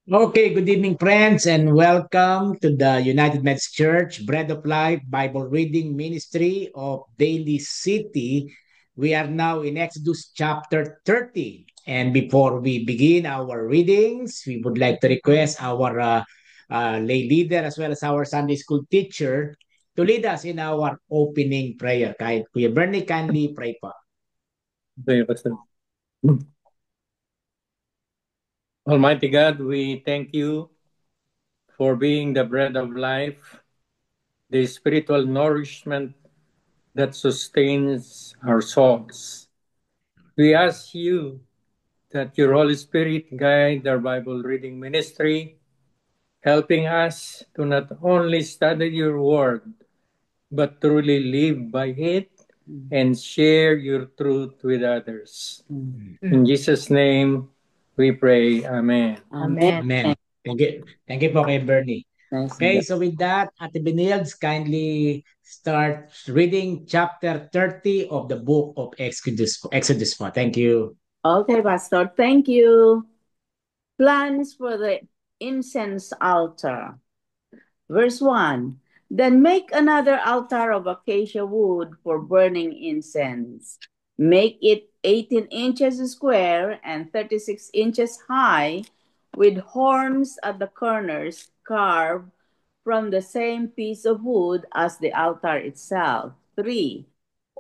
Okay, good evening, friends, and welcome to the United Methodist Church Bread of Life Bible Reading Ministry of Daily City. We are now in Exodus chapter 30. And before we begin our readings, we would like to request our lay leader as well as our Sunday school teacher to lead us in our opening prayer. Kuya Bernie, kindly pray pa. Okay, Pastor. Almighty God, we thank you for being the bread of life, the spiritual nourishment that sustains our souls. We ask you that your Holy Spirit guide our Bible reading ministry, helping us to not only study your word, but truly live by it and share your truth with others. In Jesus' name, we pray. Amen. Amen. Amen. Thank you. Thank you po kay Bernie. Nice. Okay, so with that, Ate Benildes, kindly start reading chapter 30 of the book of Exodus po. Thank you. Okay, Pastor. Thank you. Plans for the incense altar. Verse 1. Then make another altar of acacia wood for burning incense. Make it 18 inches square and 36 inches high, with horns at the corners carved from the same piece of wood as the altar itself. 3.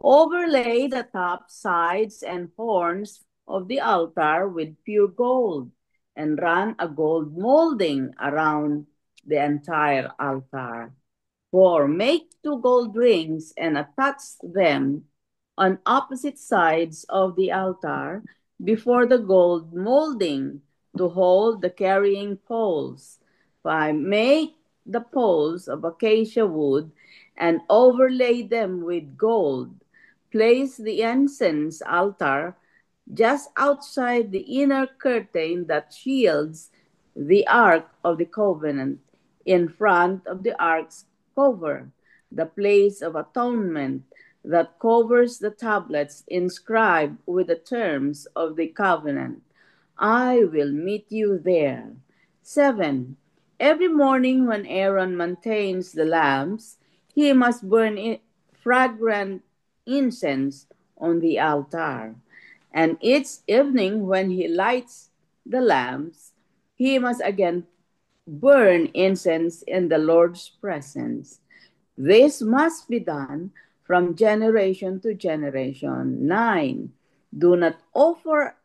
Overlay the top, sides, and horns of the altar with pure gold, and run a gold molding around the entire altar. 4. Make 2 gold rings and attach them on opposite sides of the altar before the gold molding to hold the carrying poles. 5. Make the poles of acacia wood and overlay them with gold. Place the incense altar just outside the inner curtain that shields the Ark of the Covenant, in front of the ark's cover, the place of atonement that covers the tablets inscribed with the terms of the covenant. I will meet you there. 7. Every morning when Aaron maintains the lamps, he must burn fragrant incense on the altar. And each evening when he lights the lamps, he must again burn incense in the Lord's presence. This must be done from generation to generation. 9. Do not offer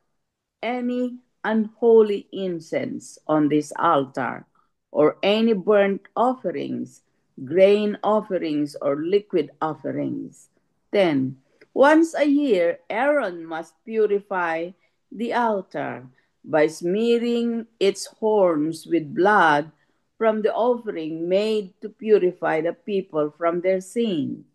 any unholy incense on this altar, or any burnt offerings, grain offerings, or liquid offerings. 10. Once a year, Aaron must purify the altar by smearing its horns with blood from the offering made to purify the people from their sin.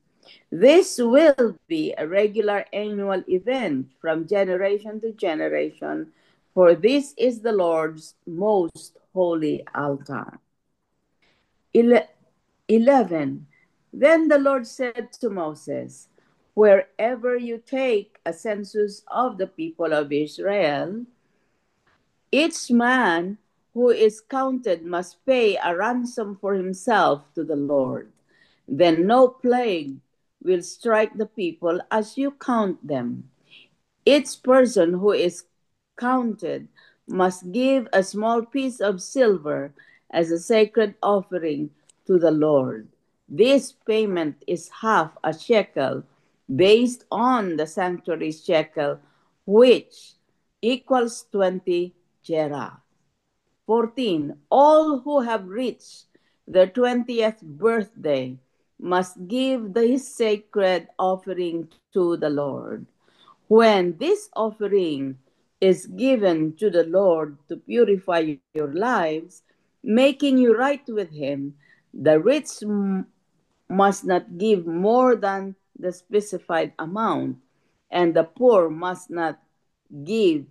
This will be a regular annual event from generation to generation, for this is the Lord's most holy altar. 11. Then the Lord said to Moses, wherever you take a census of the people of Israel, each man who is counted must pay a ransom for himself to the Lord. Then no plague will strike the people as you count them. Each person who is counted must give a small piece of silver as a sacred offering to the Lord. This payment is half a shekel based on the sanctuary shekel, which equals 20 gerah. 14. All who have reached their 20th birthday must give this sacred offering to the Lord. When this offering is given to the Lord to purify your lives, making you right with Him, the rich must not give more than the specified amount, and the poor must not give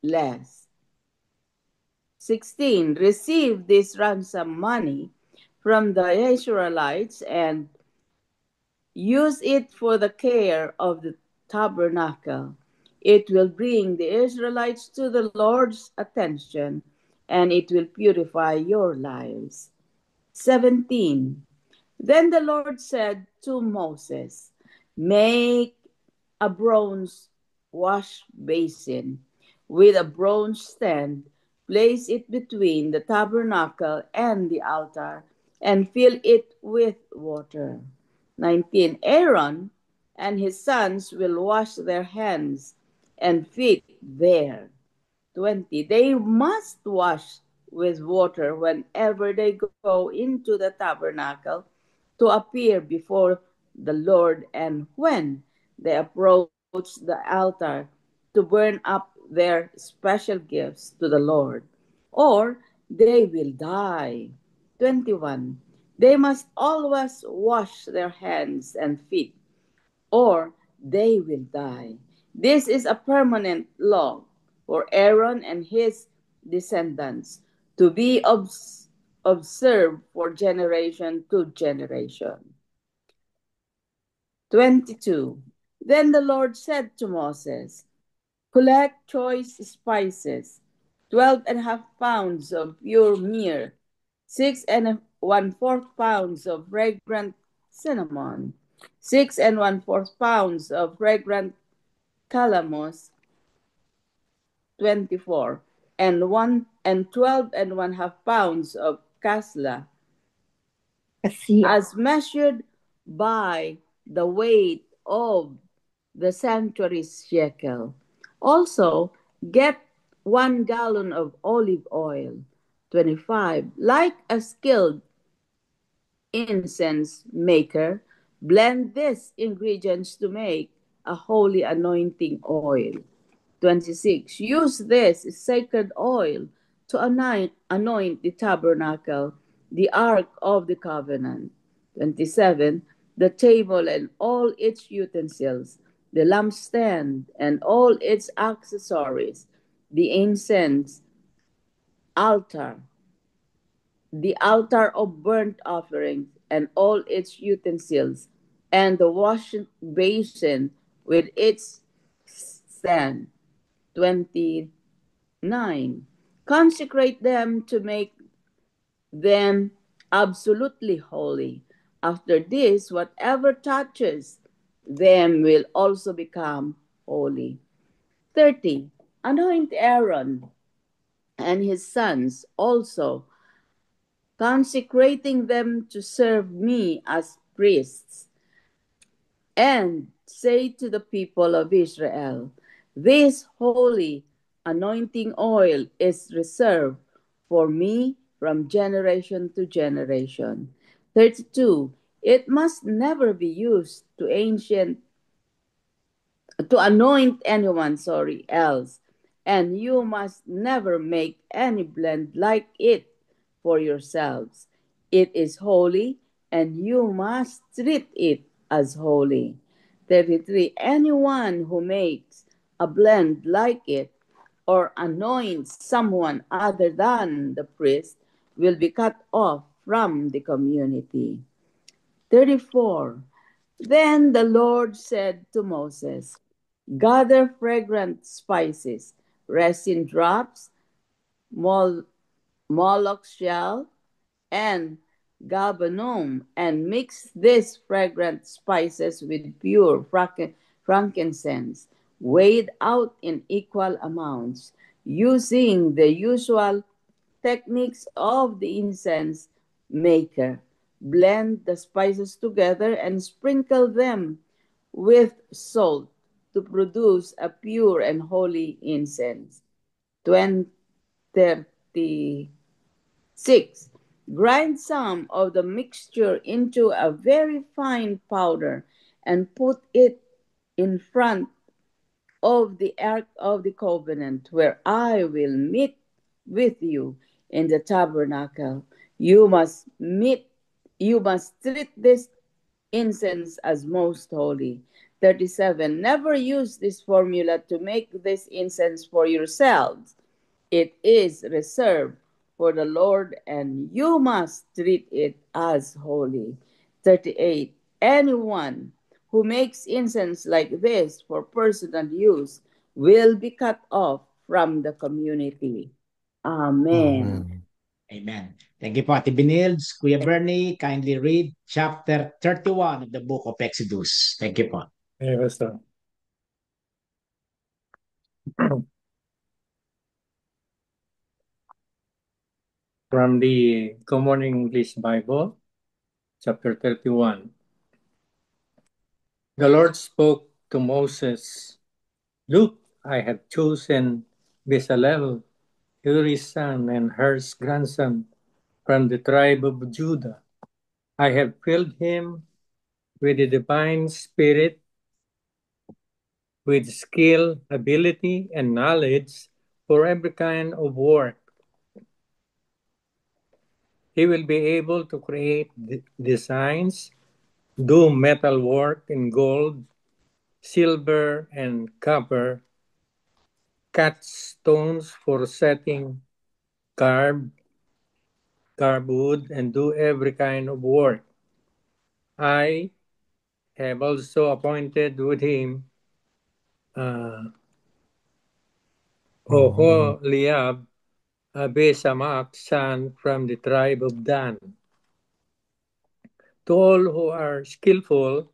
less. 16. Receive this ransom money from the Israelites and use it for the care of the tabernacle. It will bring the Israelites to the Lord's attention and it will purify your lives. 17. Then the Lord said to Moses, make a bronze wash basin with a bronze stand, place it between the tabernacle and the altar, and fill it with water. 19. Aaron and his sons will wash their hands and feet there. 20. They must wash with water whenever they go into the tabernacle to appear before the Lord, and when they approach the altar to burn up their special gifts to the Lord, or they will die. 21. They must always wash their hands and feet, or they will die. This is a permanent law for Aaron and his descendants to be observed for generation to generation. 22. Then the Lord said to Moses, collect choice spices, 12.5 pounds of pure myrrh, 6 1/4 pounds of fragrant cinnamon, 6 1/4 pounds of fragrant calamus, 24, and 12.5 pounds of casla, as measured by the weight of the sanctuary's shekel. Also, get 1 gallon of olive oil, 25. Like a skilled incense maker, blend these ingredients to make a holy anointing oil. 26. Use this sacred oil to anoint the tabernacle, the ark of the covenant. 27. The table and all its utensils, the lampstand and all its accessories, the incense altar, the altar of burnt offerings and all its utensils, and the wash basin with its stand. 29. Consecrate them to make them absolutely holy. After this, whatever touches them will also become holy. 30. Anoint Aaron and his sons also, consecrating them to serve me as priests. And say to the people of Israel, this holy anointing oil is reserved for me from generation to generation. 32. It must never be used to anoint anyone, else, and you must never make any blend like it for yourselves. It is holy, and you must treat it as holy. 33. Anyone who makes a blend like it or anoints someone other than the priest will be cut off from the community. 34. Then the Lord said to Moses, gather fragrant spices, resin drops, mol- moloch shell, and galbanum, and mix these fragrant spices with pure frankincense, weighed out in equal amounts, using the usual techniques of the incense maker. Blend the spices together and sprinkle them with salt to produce a pure and holy incense. 36. Grind some of the mixture into a very fine powder and put it in front of the ark of the covenant, where I will meet with you in the tabernacle. You must treat this incense as most holy. 37. Never use this formula to make this incense for yourselves. It is reserved for the Lord, and you must treat it as holy. 38. Anyone who makes incense like this for personal use will be cut off from the community. Amen. Amen. Thank you po, Ate Binilds. Kuya Bernie, kindly read chapter 31 of the book of Exodus. Thank you po. Okay, Pastor. From the Common English Bible, chapter 31. The Lord spoke to Moses, "Look, I have chosen Bezalel, Uri's son and Hur's grandson, from the tribe of Judah. I have filled him with the divine spirit, with skill, ability, and knowledge for every kind of work. He will be able to create designs, do metal work in gold, silver, and copper, cut stones for setting, carve wood, and do every kind of work. I have also appointed with him Oholiab, Abisamak's son from the tribe of Dan. To all who are skillful,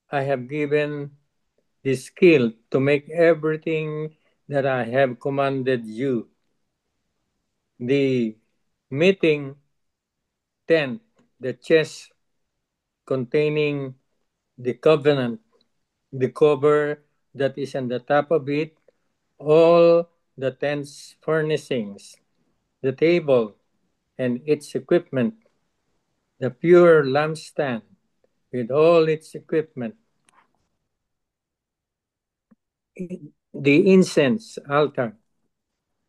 I have given the skill to make everything that I have commanded you. The meeting tent, the chest containing the covenant, the cover that is on the top of it, all the tent's furnishings, the table and its equipment, the pure lampstand with all its equipment, the incense altar,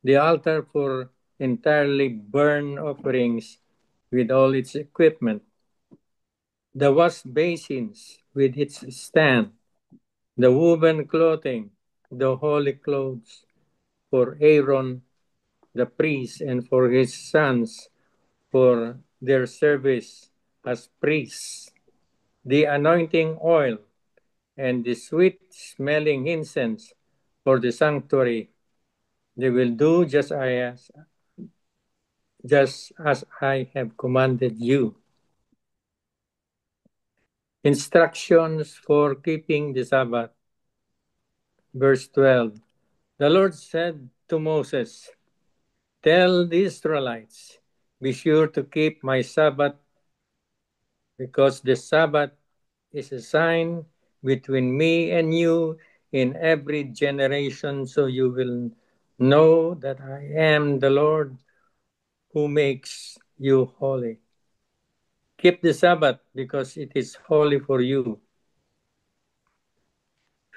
the altar for entirely burnt offerings with all its equipment, the wash basins with its stand, the woven clothing, the holy clothes for Aaron the priest and for his sons for their service as priests, the anointing oil and the sweet smelling incense for the sanctuary. They will do just as I have commanded you. Instructions for keeping the Sabbath. Verse 12. The Lord said to Moses, "Tell the Israelites, be sure to keep my Sabbath, because the Sabbath is a sign between me and you in every generation, so you will know that I am the Lord who makes you holy. Keep the Sabbath because it is holy for you.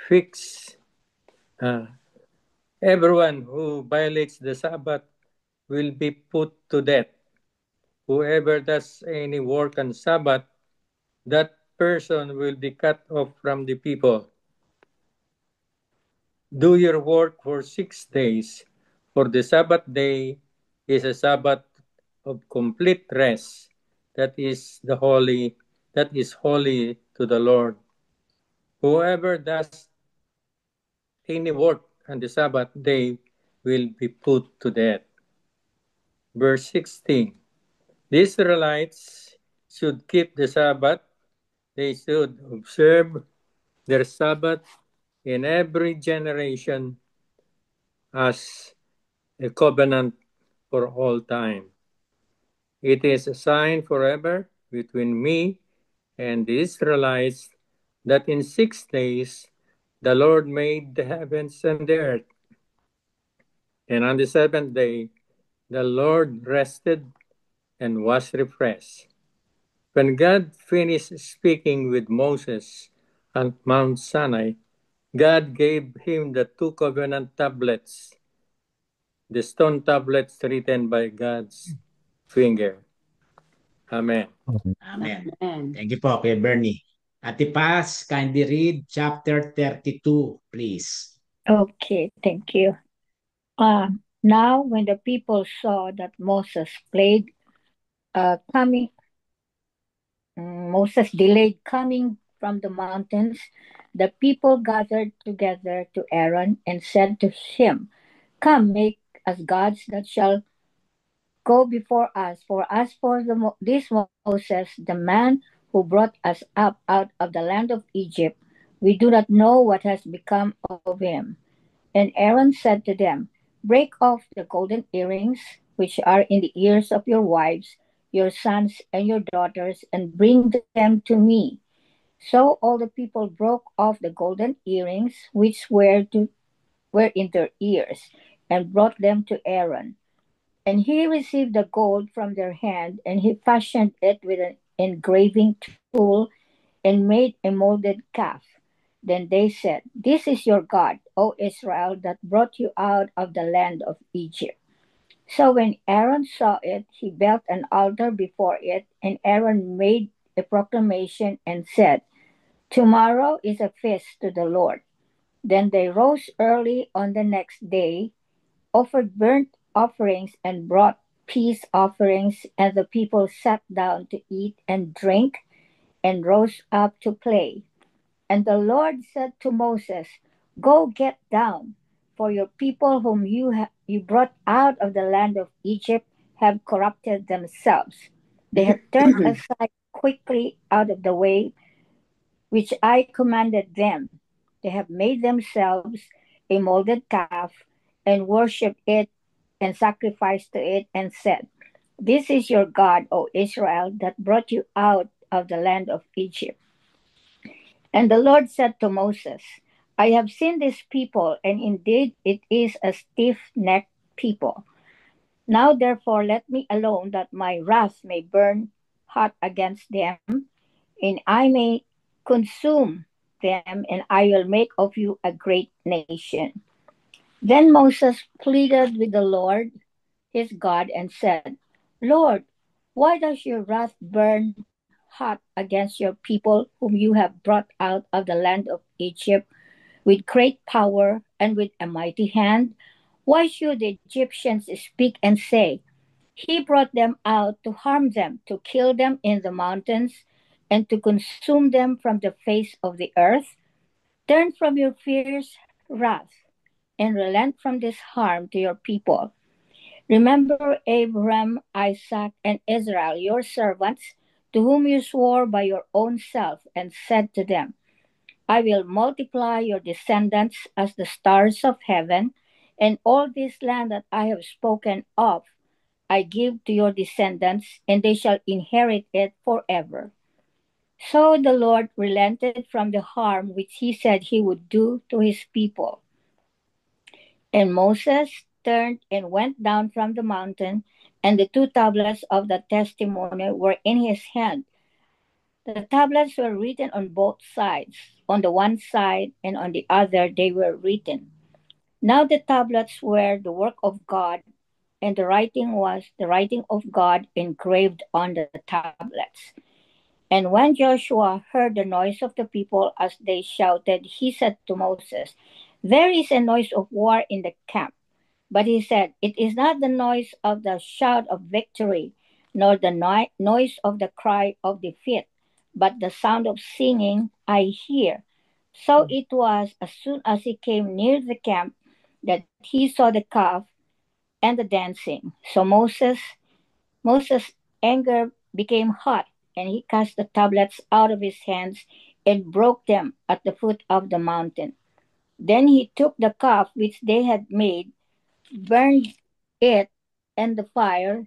Fix everyone who violates the Sabbath will be put to death. Whoever does any work on Sabbath, that person will be cut off from the people. Do your work for 6 days, for the Sabbath day is a Sabbath of complete rest. That is holy to the Lord. Whoever does any work on the Sabbath day will be put to death." Verse 16. The Israelites should keep the Sabbath. They should observe their Sabbath in every generation as a covenant for all time. It is a sign forever between me and the Israelites that in 6 days the Lord made the heavens and the earth, and on the seventh day the Lord rested and was refreshed. When God finished speaking with Moses on Mount Sinai, God gave him the two covenant tablets, the stone tablets written by God's finger. Amen. Amen. Amen. Thank you po, Kuya Bernie. Ate Paz, kindly read chapter 32, please. Okay, thank you. Now, when the people saw that coming, Moses delayed coming from the mountains, the people gathered together to Aaron and said to him, "Come, make us gods that shall go before us. For as for this Moses, the man who brought us up out of the land of Egypt, we do not know what has become of him. And Aaron said to them, break off the golden earrings which are in the ears of your wives, your sons, and your daughters, and bring them to me. So all the people broke off the golden earrings which were in their ears, and brought them to Aaron. And he received the gold from their hand, and he fashioned it with an engraving tool, and made a molded calf. Then they said, this is your God, O Israel, that brought you out of the land of Egypt. So when Aaron saw it, he built an altar before it, and Aaron made a proclamation and said, tomorrow is a feast to the Lord. Then they rose early on the next day, offered burnt offerings, and brought peace offerings, and the people sat down to eat and drink, and rose up to play. And the Lord said to Moses, go get down, for your people whom you brought out of the land of Egypt have corrupted themselves. They have turned aside quickly out of the way which I commanded them. They have made themselves a molded calf, and worshipped it, and sacrificed to it, and said, this is your God, O Israel, that brought you out of the land of Egypt. And the Lord said to Moses, I have seen this people, and indeed it is a stiff-necked people. Now therefore let me alone, that my wrath may burn hot against them, and I may consume them, and I will make of you a great nation. Then Moses pleaded with the Lord his God and said, Lord, why does your wrath burn hot against your people whom you have brought out of the land of Egypt with great power and with a mighty hand? Why should the Egyptians speak and say, he brought them out to harm them, to kill them in the mountains, and to consume them from the face of the earth? Turn from your fierce wrath, and relent from this harm to your people. Remember Abraham, Isaac, and Israel, your servants, to whom you swore by your own self, and said to them, I will multiply your descendants as the stars of heaven, and all this land that I have spoken of I give to your descendants, and they shall inherit it forever. So the Lord relented from the harm which he said he would do to his people. And Moses turned and went down from the mountain, and the two tablets of the testimony were in his hand. The tablets were written on both sides. On the one side and on the other they were written. Now the tablets were the work of God, and the writing was the writing of God engraved on the tablets. And when Joshua heard the noise of the people as they shouted, he said to Moses, there is a noise of war in the camp. But he said, it is not the noise of the shout of victory, nor the noise of the cry of defeat, but the sound of singing I hear. So it was, as soon as he came near the camp, that he saw the calf and the dancing. So Moses' anger became hot, and he cast the tablets out of his hands and broke them at the foot of the mountain. Then he took the calf which they had made, burned it in the fire,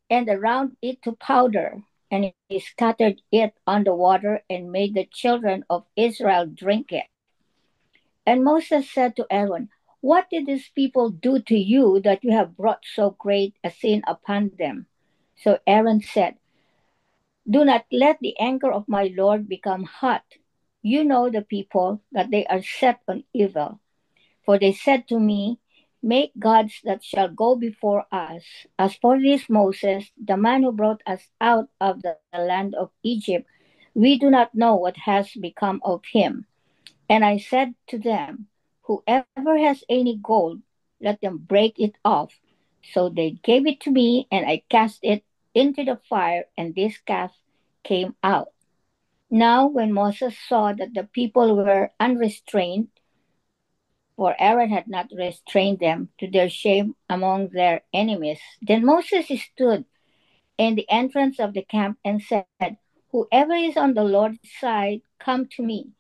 and ground it to powder, and he scattered it on the water, and made the children of Israel drink it. And Moses said to Aaron, what did these people do to you, that you have brought so great a sin upon them? So Aaron said, do not let the anger of my Lord become hot. You know the people, that they are set on evil. For they said to me, make gods that shall go before us. As for this Moses, the man who brought us out of the land of Egypt, we do not know what has become of him. And I said to them, whoever has any gold, let them break it off. So they gave it to me, and I cast it into the fire, and this calf came out. Now, when Moses saw that the people were unrestrained, for Aaron had not restrained them to their shame among their enemies. Then Moses stood in the entrance of the camp and said, "Whoever is on the Lord's side, come to me."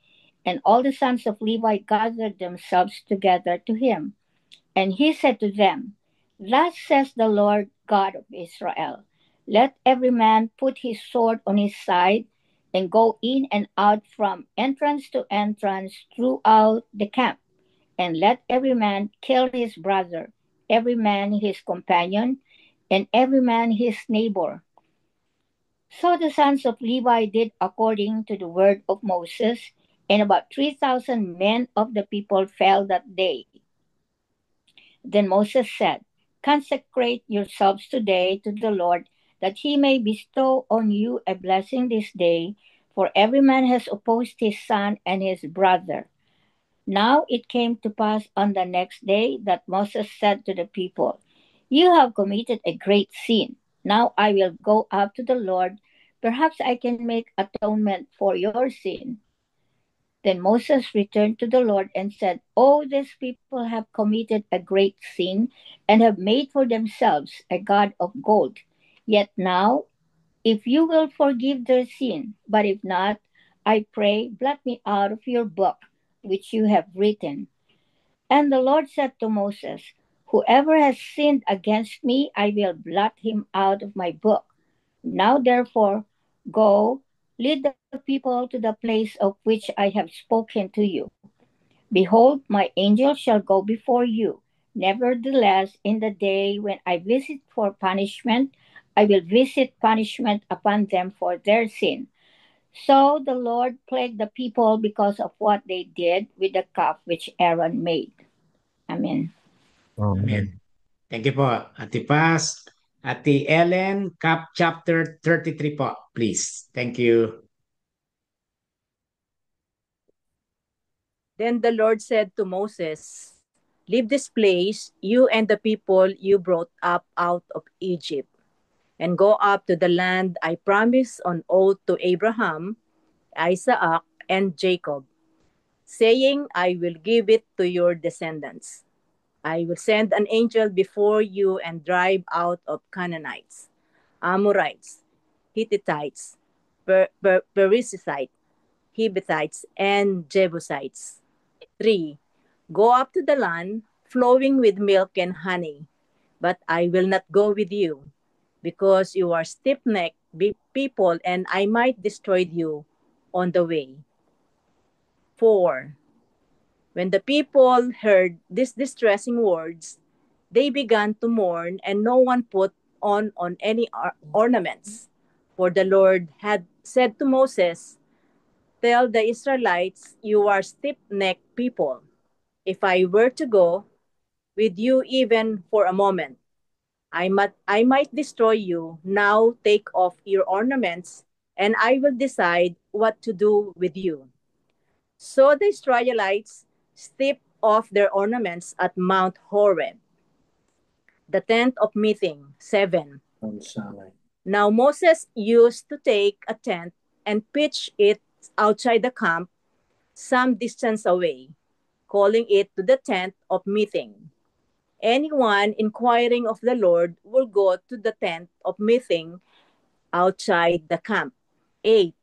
And all the sons of Levi gathered themselves together to him. And he said to them, "Thus says the Lord God of Israel, let every man put his sword on his side and go in and out from entrance to entrance throughout the camp. And let every man kill his brother, every man his companion, and every man his neighbor." So the sons of Levi did according to the word of Moses, and about 3,000 men of the people fell that day. Then Moses said, "Consecrate yourselves today to the Lord, that he may bestow on you a blessing this day, for every man has opposed his son and his brother." Now it came to pass on the next day that Moses said to the people, "You have committed a great sin. Now I will go up to the Lord. Perhaps I can make atonement for your sin." Then Moses returned to the Lord and said, "Oh, these people have committed a great sin and have made for themselves a god of gold. Yet now, if you will forgive their sin, but if not, I pray, blot me out of your book which you have written." And the Lord said to Moses, "Whoever has sinned against me, I will blot him out of my book. Now therefore, go, lead the people to the place of which I have spoken to you. Behold, my angel shall go before you. Nevertheless, in the day when I visit for punishment, I will visit punishment upon them for their sin." So the Lord plagued the people because of what they did with the calf which Aaron made. Amen. Amen. Thank you po, Ate Paz. Ate Ellen, chapter 33 po, please. Thank you. Then the Lord said to Moses, "Leave this place, you and the people you brought up out of Egypt, and go up to the land I promised on oath to Abraham, Isaac, and Jacob, saying, I will give it to your descendants. I will send an angel before you and drive out of Canaanites, Amorites, Hittites, Perizzites, Hivites, and Jebusites. 3. Go up to the land flowing with milk and honey, but I will not go with you, because you are stiff-necked people, and I might destroy you on the way. 4. When the people heard these distressing words, they began to mourn, and no one put on any ornaments. For the Lord had said to Moses, "Tell the Israelites, you are stiff-necked people. If I were to go with you even for a moment, I might destroy you. Now take off your ornaments, and I will decide what to do with you." So the Israelites stripped off their ornaments at Mount Horeb, the tent of meeting. 7. Now Moses used to take a tent and pitch it outside the camp some distance away, calling it to the tent of meeting. Anyone inquiring of the Lord will go to the tent of meeting outside the camp. 8.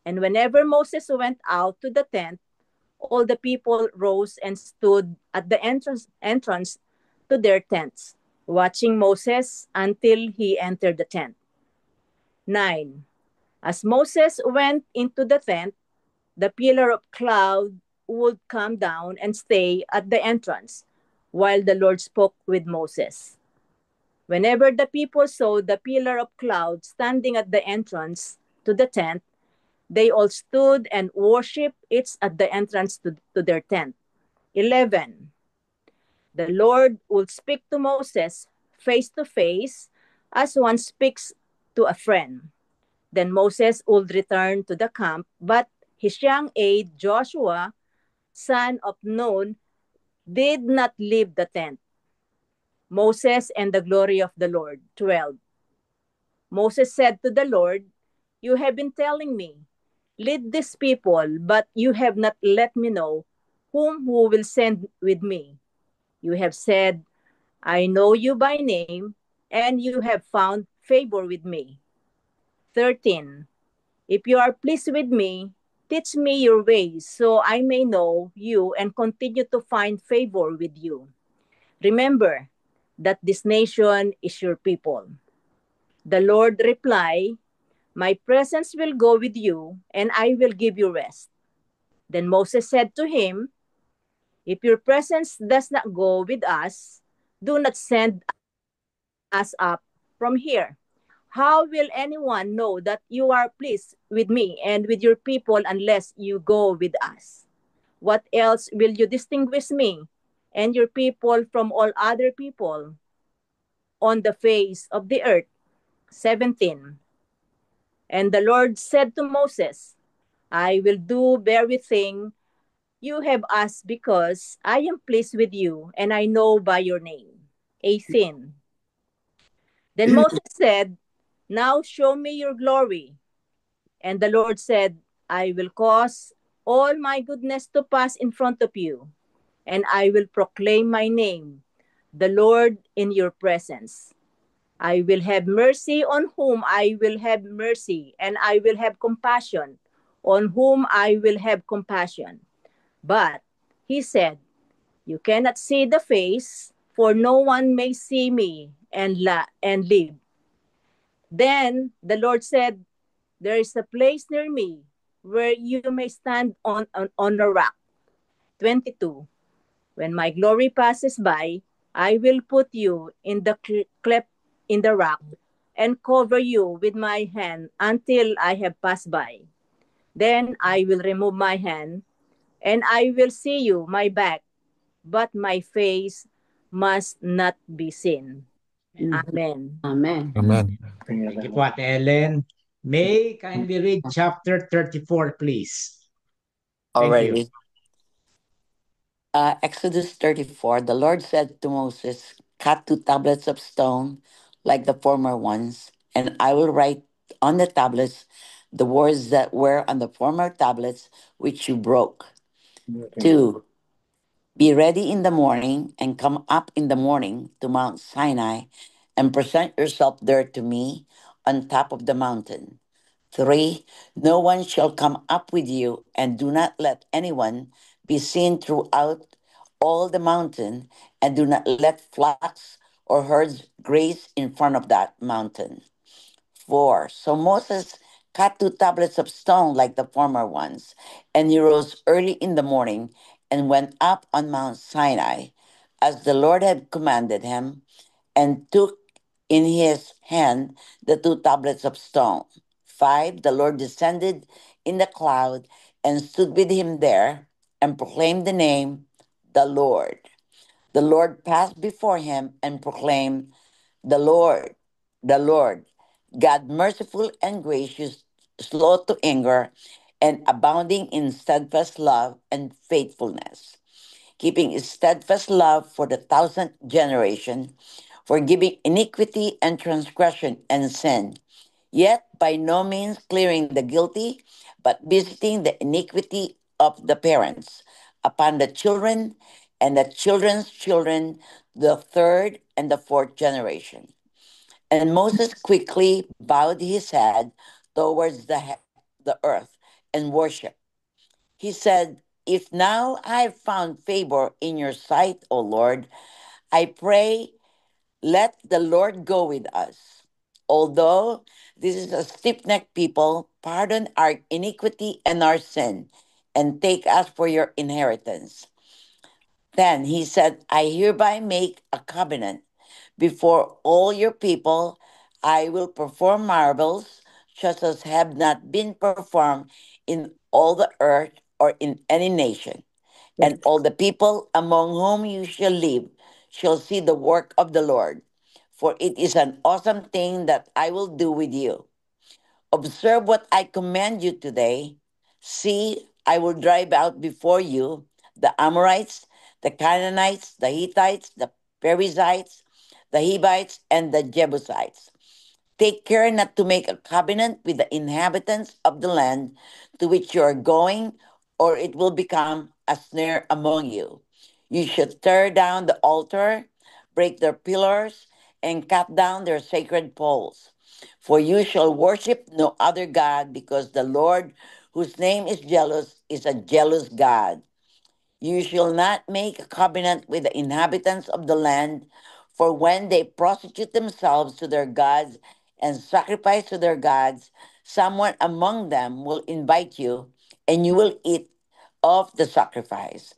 And whenever Moses went out to the tent, all the people rose and stood at the entrance to their tents, watching Moses until he entered the tent. 9. As Moses went into the tent, the pillar of cloud would come down and stay at the entrance, while the Lord spoke with Moses. Whenever the people saw the pillar of cloud standing at the entrance to the tent, they all stood and worshipped it at the entrance to their tent. 11. The Lord would speak to Moses face to face as one speaks to a friend. Then Moses would return to the camp, but his young aide Joshua, son of Nun, did not leave the tent. Moses and the glory of the Lord. 12. Moses said to the Lord, "You have been telling me, lead these people, but you have not let me know who will send with me? You have said, I know you by name, and you have found favor with me. 13. If you are pleased with me, teach me your ways so I may know you and continue to find favor with you. Remember that this nation is your people. The Lord replied, my presence will go with you, and I will give you rest. Then Moses said to him, if your presence does not go with us, do not send us up from here. How will anyone know that you are pleased with me and with your people unless you go with us? What else will you distinguish me and your people from all other people on the face of the earth? 17. And the Lord said to Moses, I will do very thing you have asked because I am pleased with you and I know by your name. 18. Then Moses said, now show me your glory. And the Lord said, I will cause all my goodness to pass in front of you, and I will proclaim my name, the Lord, in your presence. I will have mercy on whom I will have mercy, and I will have compassion on whom I will have compassion. But he said, you cannot see the face, for no one may see me and live. Then the Lord said, there is a place near me where you may stand on a rock. 22. When my glory passes by, I will put you in the cleft in the rock and cover you with my hand until I have passed by. Then I will remove my hand, and I will see you, my back, but my face must not be seen. Amen. Amen. Amen. Thank you po, Ate Ellen. May kindly read chapter 34, please. Thank you. Alrighty. Exodus 34, the Lord said to Moses, cut two tablets of stone like the former ones, and I will write on the tablets the words that were on the former tablets which you broke. 2. Be ready in the morning and come up in the morning to Mount Sinai and present yourself there to me on top of the mountain. 3. No one shall come up with you, and do not let anyone be seen throughout all the mountain, and do not let flocks or herds graze in front of that mountain. 4. So Moses cut two tablets of stone like the former ones, and he rose early in the morning and went up on Mount Sinai, as the Lord had commanded him, and took in his hand the two tablets of stone. 5. The Lord descended in the cloud and stood with him there and proclaimed the name, the Lord. The Lord passed before him and proclaimed, the Lord, the Lord, God merciful and gracious, slow to anger, and abounding in steadfast love and faithfulness, keeping his steadfast love for the thousandth generation, forgiving iniquity and transgression and sin, yet by no means clearing the guilty, but visiting the iniquity of the parents upon the children and the children's children, the third and the fourth generation. And Moses quickly bowed his head towards the earth and worshiped. He said, if now I have found favor in your sight, O Lord, I pray, let the Lord go with us. Although this is a stiff necked people, pardon our iniquity and our sin, and take us for your inheritance. Then he said, I hereby make a covenant before all your people. I will perform marvels such as have not been performed in all the earth or in any nation. And all the people among whom you shall live shall see the work of the Lord. For it is an awesome thing that I will do with you. Observe what I command you today. See, I will drive out before you the Amorites, the Canaanites, the Hittites, the Perizzites, the Hivites, and the Jebusites. Take care not to make a covenant with the inhabitants of the land to which you are going, or it will become a snare among you. You should tear down the altar, break their pillars, and cut down their sacred poles. For you shall worship no other God, because the Lord, whose name is jealous, is a jealous God. You shall not make a covenant with the inhabitants of the land, for when they prostitute themselves to their gods and sacrifice to their gods, someone among them will invite you, and you will eat of the sacrifice.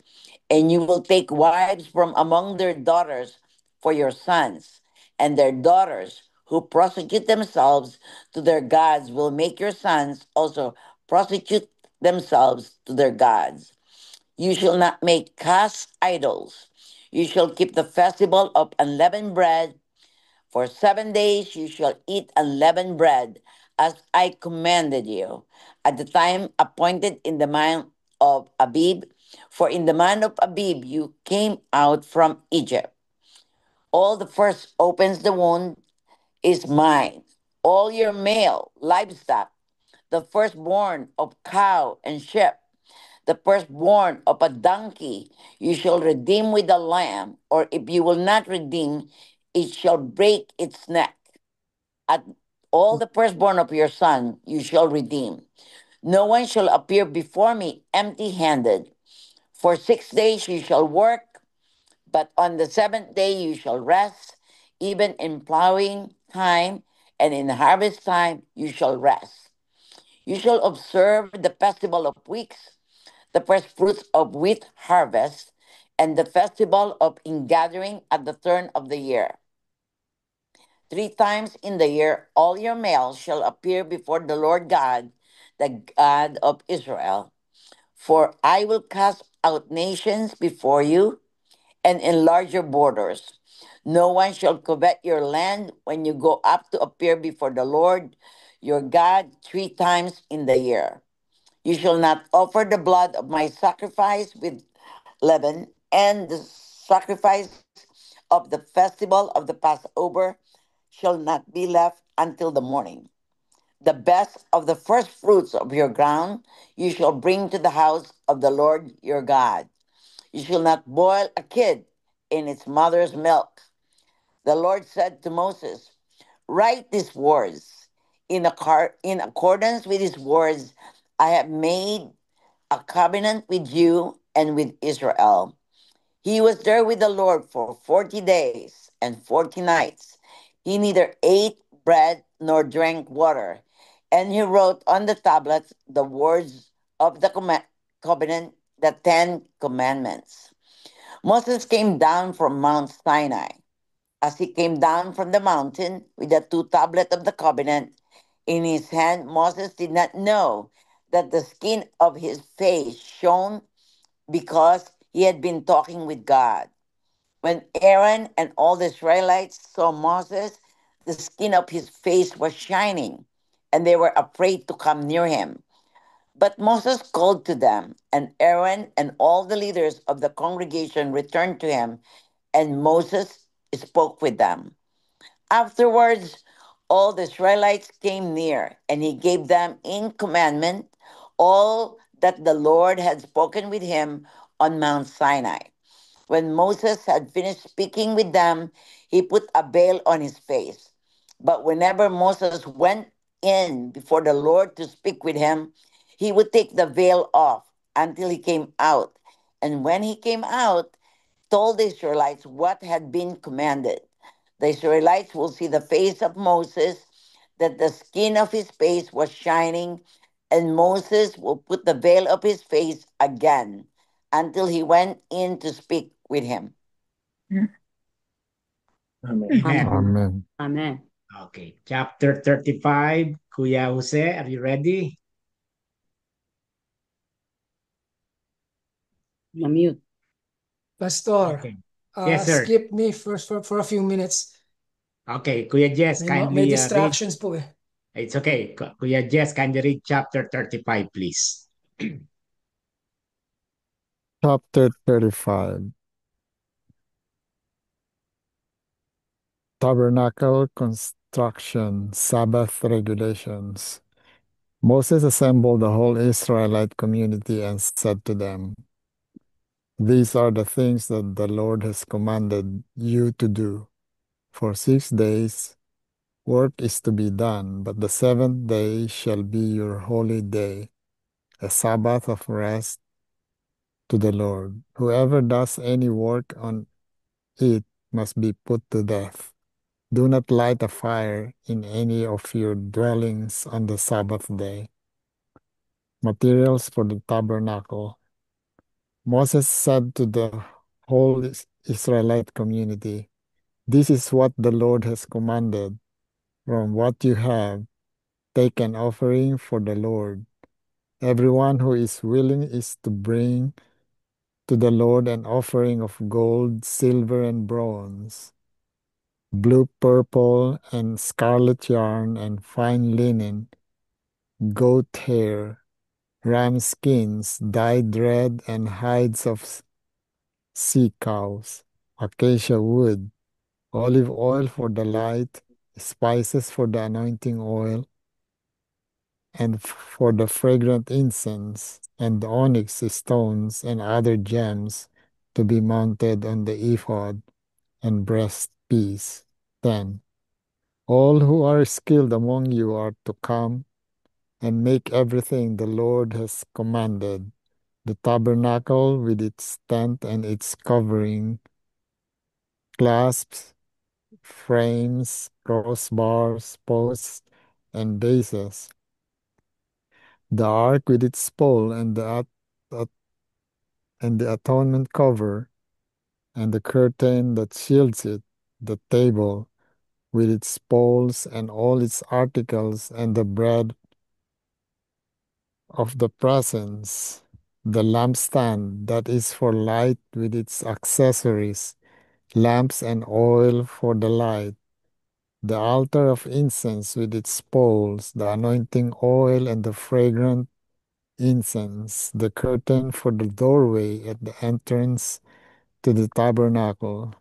And you will take wives from among their daughters for your sons, and their daughters who prostitute themselves to their gods will make your sons also prostitute themselves to their gods. You shall not make cast idols. You shall keep the festival of unleavened bread. For 7 days you shall eat unleavened bread, as I commanded you, at the time appointed in the month of Abib. For in the month of Abib you came out from Egypt. All the first opens the womb is mine. All your male livestock, the firstborn of cow and sheep, the firstborn of a donkey, you shall redeem with a lamb, or if you will not redeem, it shall break its neck. At all the firstborn of your son you shall redeem. No one shall appear before me empty handed. For 6 days you shall work, but on the seventh day you shall rest, even in plowing time and in harvest time you shall rest. You shall observe the festival of weeks, the first fruits of wheat harvest, and the festival of ingathering at the turn of the year. 3 times in the year all your males shall appear before the Lord God, the God of Israel. For I will cast out nations before you and enlarge your borders. No one shall covet your land when you go up to appear before the Lord your God 3 times in the year. You shall not offer the blood of my sacrifice with leaven, and the sacrifice of the festival of the Passover shall not be left until the morning. The best of the first fruits of your ground you shall bring to the house of the Lord your God. You shall not boil a kid in its mother's milk. The Lord said to Moses, write these words. In accordance with these words, I have made a covenant with you and with Israel. He was there with the Lord for 40 days and 40 nights. He neither ate bread nor drank water. And he wrote on the tablets the words of the covenant, the Ten Commandments. Moses came down from Mount Sinai. As he came down from the mountain with the two tablets of the covenant in his hand, Moses did not know that the skin of his face shone because he had been talking with God. When Aaron and all the Israelites saw Moses, the skin of his face was shining, and they were afraid to come near him. But Moses called to them, and Aaron and all the leaders of the congregation returned to him, and Moses spoke with them. Afterwards, all the Israelites came near, and he gave them in commandment all that the Lord had spoken with him on Mount Sinai. When Moses had finished speaking with them, he put a veil on his face. But whenever Moses went in before the Lord to speak with him, he would take the veil off until he came out. And when he came out, told the Israelites what had been commanded. The Israelites will see the face of Moses, that the skin of his face was shining, and Moses will put the veil of his face again until he went in to speak with him. Amen. Amen. Amen. Amen. Okay, chapter 35. Kuya Jose, are you ready? Na-mute. Pastor, Okay. Yes, sir. skip me first for a few minutes. Okay, Kuya Jess, May kindly read. distractions po eh. It's okay. Kuya Jess, kindly read chapter 35, please. Chapter 35. Tabernacle construction, Sabbath regulations. Moses assembled the whole Israelite community and said to them, "These are the things that the Lord has commanded you to do. For 6 days work is to be done, but the seventh day shall be your holy day, a Sabbath of rest to the Lord. Whoever does any work on it must be put to death. Do not light a fire in any of your dwellings on the Sabbath day." Materials for the tabernacle. Moses said to the whole Israelite community, "This is what the Lord has commanded. From what you have, take an offering for the Lord. Everyone who is willing is to bring to the Lord an offering of gold, silver, and bronze, blue, purple, and scarlet yarn, and fine linen, goat hair, ram skins dyed red, and hides of sea cows, acacia wood, olive oil for the light, spices for the anointing oil, and for the fragrant incense, and onyx stones and other gems to be mounted on the ephod and breastpiece. 10. All who are skilled among you are to come and make everything the Lord has commanded: the tabernacle with its tent and its covering, clasps, frames, crossbars, posts, and bases, the ark with its pole at- and the atonement cover, and the curtain that shields it, the table with its poles and all its articles, and the bread of the presence, the lampstand that is for light with its accessories, lamps and oil for the light, the altar of incense with its poles, the anointing oil and the fragrant incense, the curtain for the doorway at the entrance to the tabernacle,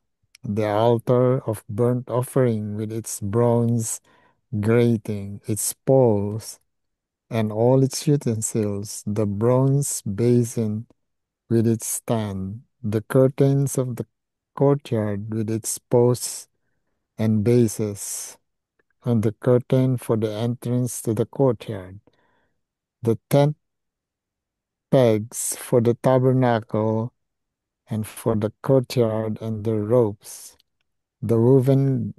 the altar of burnt offering with its bronze grating, its poles, and all its utensils, the bronze basin with its stand, the curtains of the courtyard with its posts and bases, and the curtain for the entrance to the courtyard, the tent pegs for the tabernacle and for the courtyard, and the ropes, the woven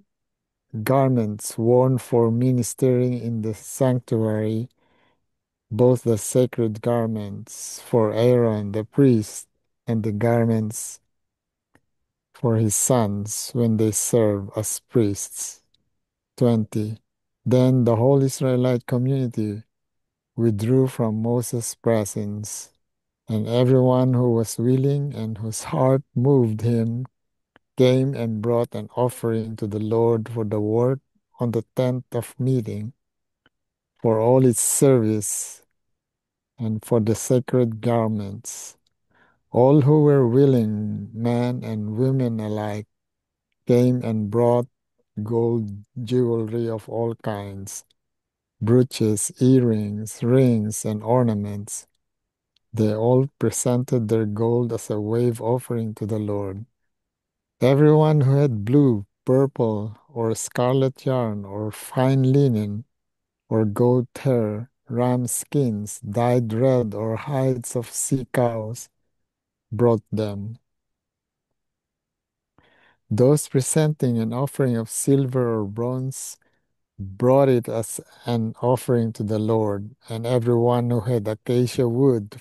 garments worn for ministering in the sanctuary, both the sacred garments for Aaron the priest and the garments for his sons when they serve as priests. 20. Then the whole Israelite community withdrew from Moses' presence, and everyone who was willing and whose heart moved him came and brought an offering to the Lord for the work on the tent of meeting, for all its service, and for the sacred garments. All who were willing, men and women alike, came and brought gold jewelry of all kinds, brooches, earrings, rings, and ornaments. They all presented their gold as a wave offering to the Lord. Everyone who had blue, purple, or scarlet yarn, or fine linen, or goat hair, ram skins, dyed red, or hides of sea cows, brought them. Those presenting an offering of silver or bronze brought it as an offering to the Lord, and everyone who had acacia wood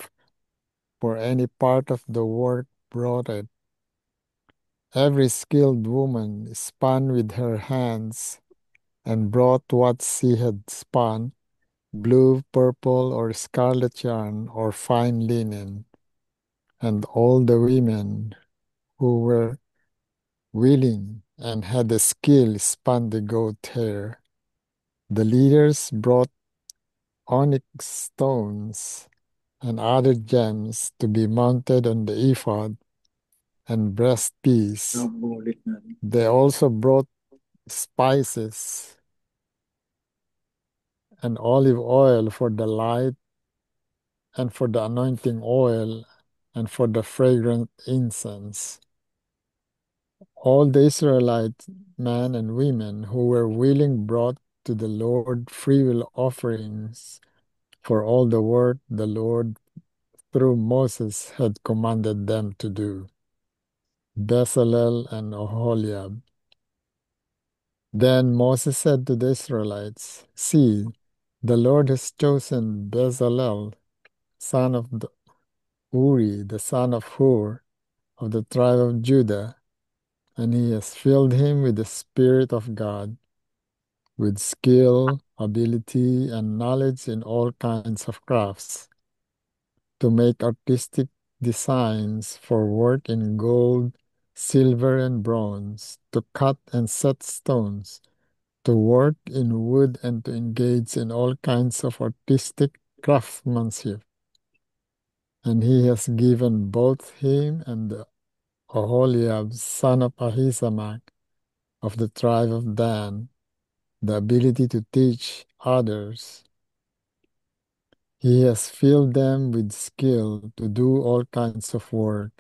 for any part of the work brought it. Every skilled woman spun with her hands and brought what she had spun, blue, purple, or scarlet yarn, or fine linen. And all the women who were willing and had the skill spun the goat hair. The leaders brought onyx stones and other gems to be mounted on the ephod and breastpiece. They also brought spices and olive oil for the light, and for the anointing oil, and for the fragrant incense. All the Israelite men and women who were willing brought to the Lord freewill offerings for all the work the Lord through Moses had commanded them to do. Bezalel and Oholiab. Then Moses said to the Israelites, "See, the Lord has chosen Bezalel, son of Uri, the son of Hur, of the tribe of Judah, and he has filled him with the Spirit of God, with skill, ability, and knowledge in all kinds of crafts, to make artistic designs for work in gold, silver, and bronze, to cut and set stones, to work in wood, and to engage in all kinds of artistic craftsmanship. And he has given both him and Oholiab, son of Ahisamach, of the tribe of Dan, the ability to teach others. He has filled them with skill to do all kinds of work,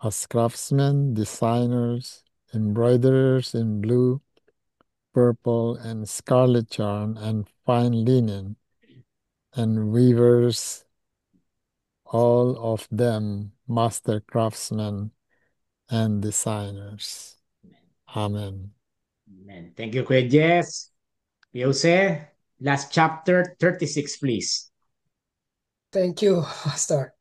as craftsmen, designers, embroiderers in blue, purple, and scarlet yarn, and fine linen, and weavers, all of them master craftsmen and designers. Amen. Amen. Thank you, Kuya Jess. Jose, last chapter 36, please. Thank you, Pastor.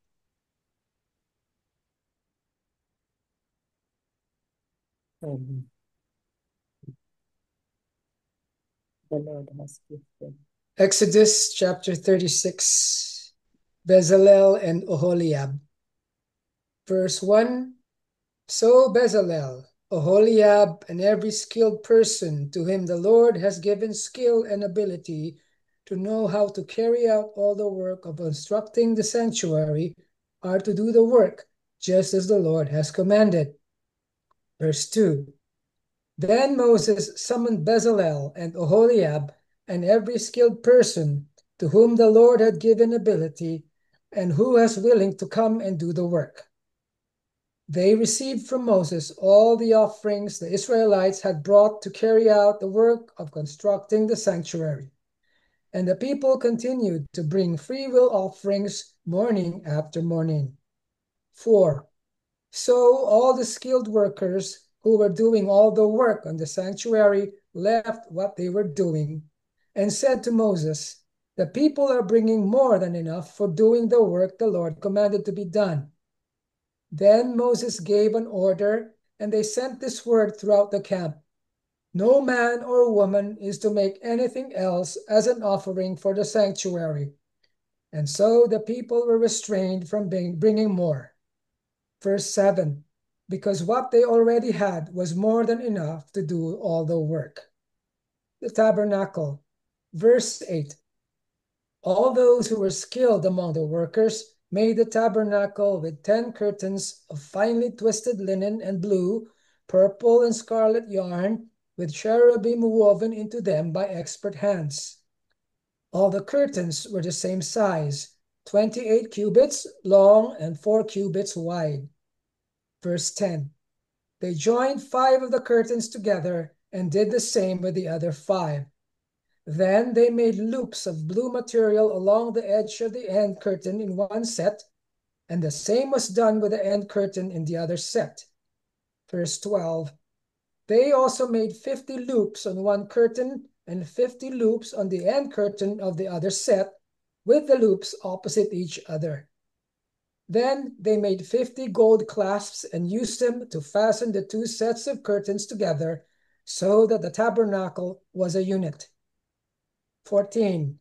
The Lord has gifted. Exodus chapter 36, Bezalel and Oholiab. Verse 1, So Bezalel, Oholiab, and every skilled person to whom the Lord has given skill and ability to know how to carry out all the work of constructing the sanctuary are to do the work, just as the Lord has commanded. Verse 2, Then Moses summoned Bezalel and Oholiab and every skilled person to whom the Lord had given ability and who was willing to come and do the work. They received from Moses all the offerings the Israelites had brought to carry out the work of constructing the sanctuary. And the people continued to bring freewill offerings morning after morning. 4. So all the skilled workers who were doing all the work on the sanctuary left what they were doing and said to Moses, "The people are bringing more than enough for doing the work the Lord commanded to be done." Then Moses gave an order, and they sent this word throughout the camp: "No man or woman is to make anything else as an offering for the sanctuary." And so the people were restrained from bringing more. Verse 7, because what they already had was more than enough to do all the work. The tabernacle. Verse 8, all those who were skilled among the workers made the tabernacle with 10 curtains of finely twisted linen and blue, purple, and scarlet yarn, with cherubim woven into them by expert hands. All the curtains were the same size, 28 cubits long and 4 cubits wide. Verse 10, they joined 5 of the curtains together and did the same with the other 5. Then they made loops of blue material along the edge of the end curtain in one set, and the same was done with the end curtain in the other set. Verse 12, they also made 50 loops on one curtain and 50 loops on the end curtain of the other set, with the loops opposite each other. Then they made 50 gold clasps and used them to fasten the 2 sets of curtains together, so that the tabernacle was a unit. 14,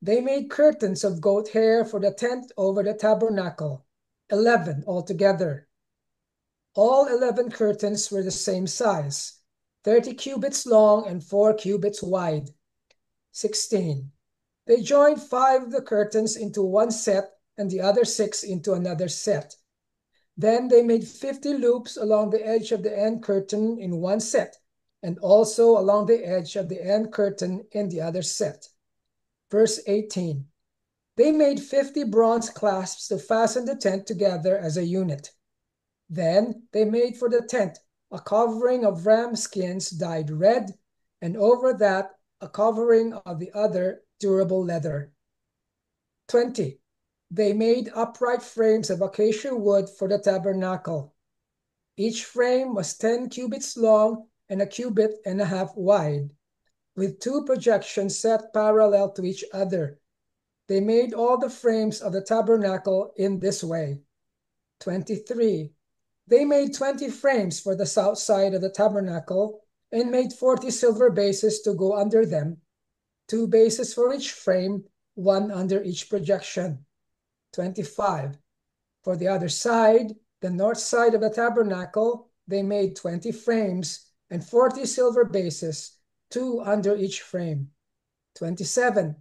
they made curtains of goat hair for the tent over the tabernacle, 11 altogether. All 11 curtains were the same size, 30 cubits long and 4 cubits wide. 16, they joined 5 of the curtains into one set and the other 6 into another set. Then they made 50 loops along the edge of the end curtain in one set, and also along the edge of the end curtain in the other set. Verse 18. They made 50 bronze clasps to fasten the tent together as a unit. Then they made for the tent a covering of ram skins dyed red, and over that a covering of the other durable leather. 20. They made upright frames of acacia wood for the tabernacle. Each frame was 10 cubits long and a cubit and a half wide, with 2 projections set parallel to each other. They made all the frames of the tabernacle in this way. 23. They made 20 frames for the south side of the tabernacle and made 40 silver bases to go under them, 2 bases for each frame, 1 under each projection. 25. For the other side, the north side of the tabernacle, they made 20 frames and 40 silver bases, 2 under each frame. 27.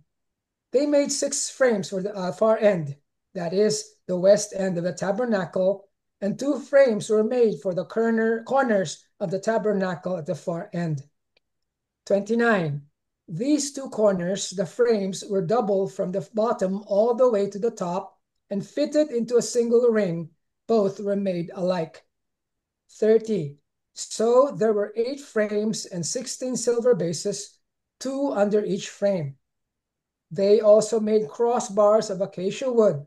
They made 6 frames for the far end, that is, the west end of the tabernacle, and 2 frames were made for the corners of the tabernacle at the far end. 29. These 2 corners, the frames, were double from the bottom all the way to the top and fitted into a single ring. Both were made alike. 30. So there were 8 frames and 16 silver bases, 2 under each frame. They also made crossbars of acacia wood,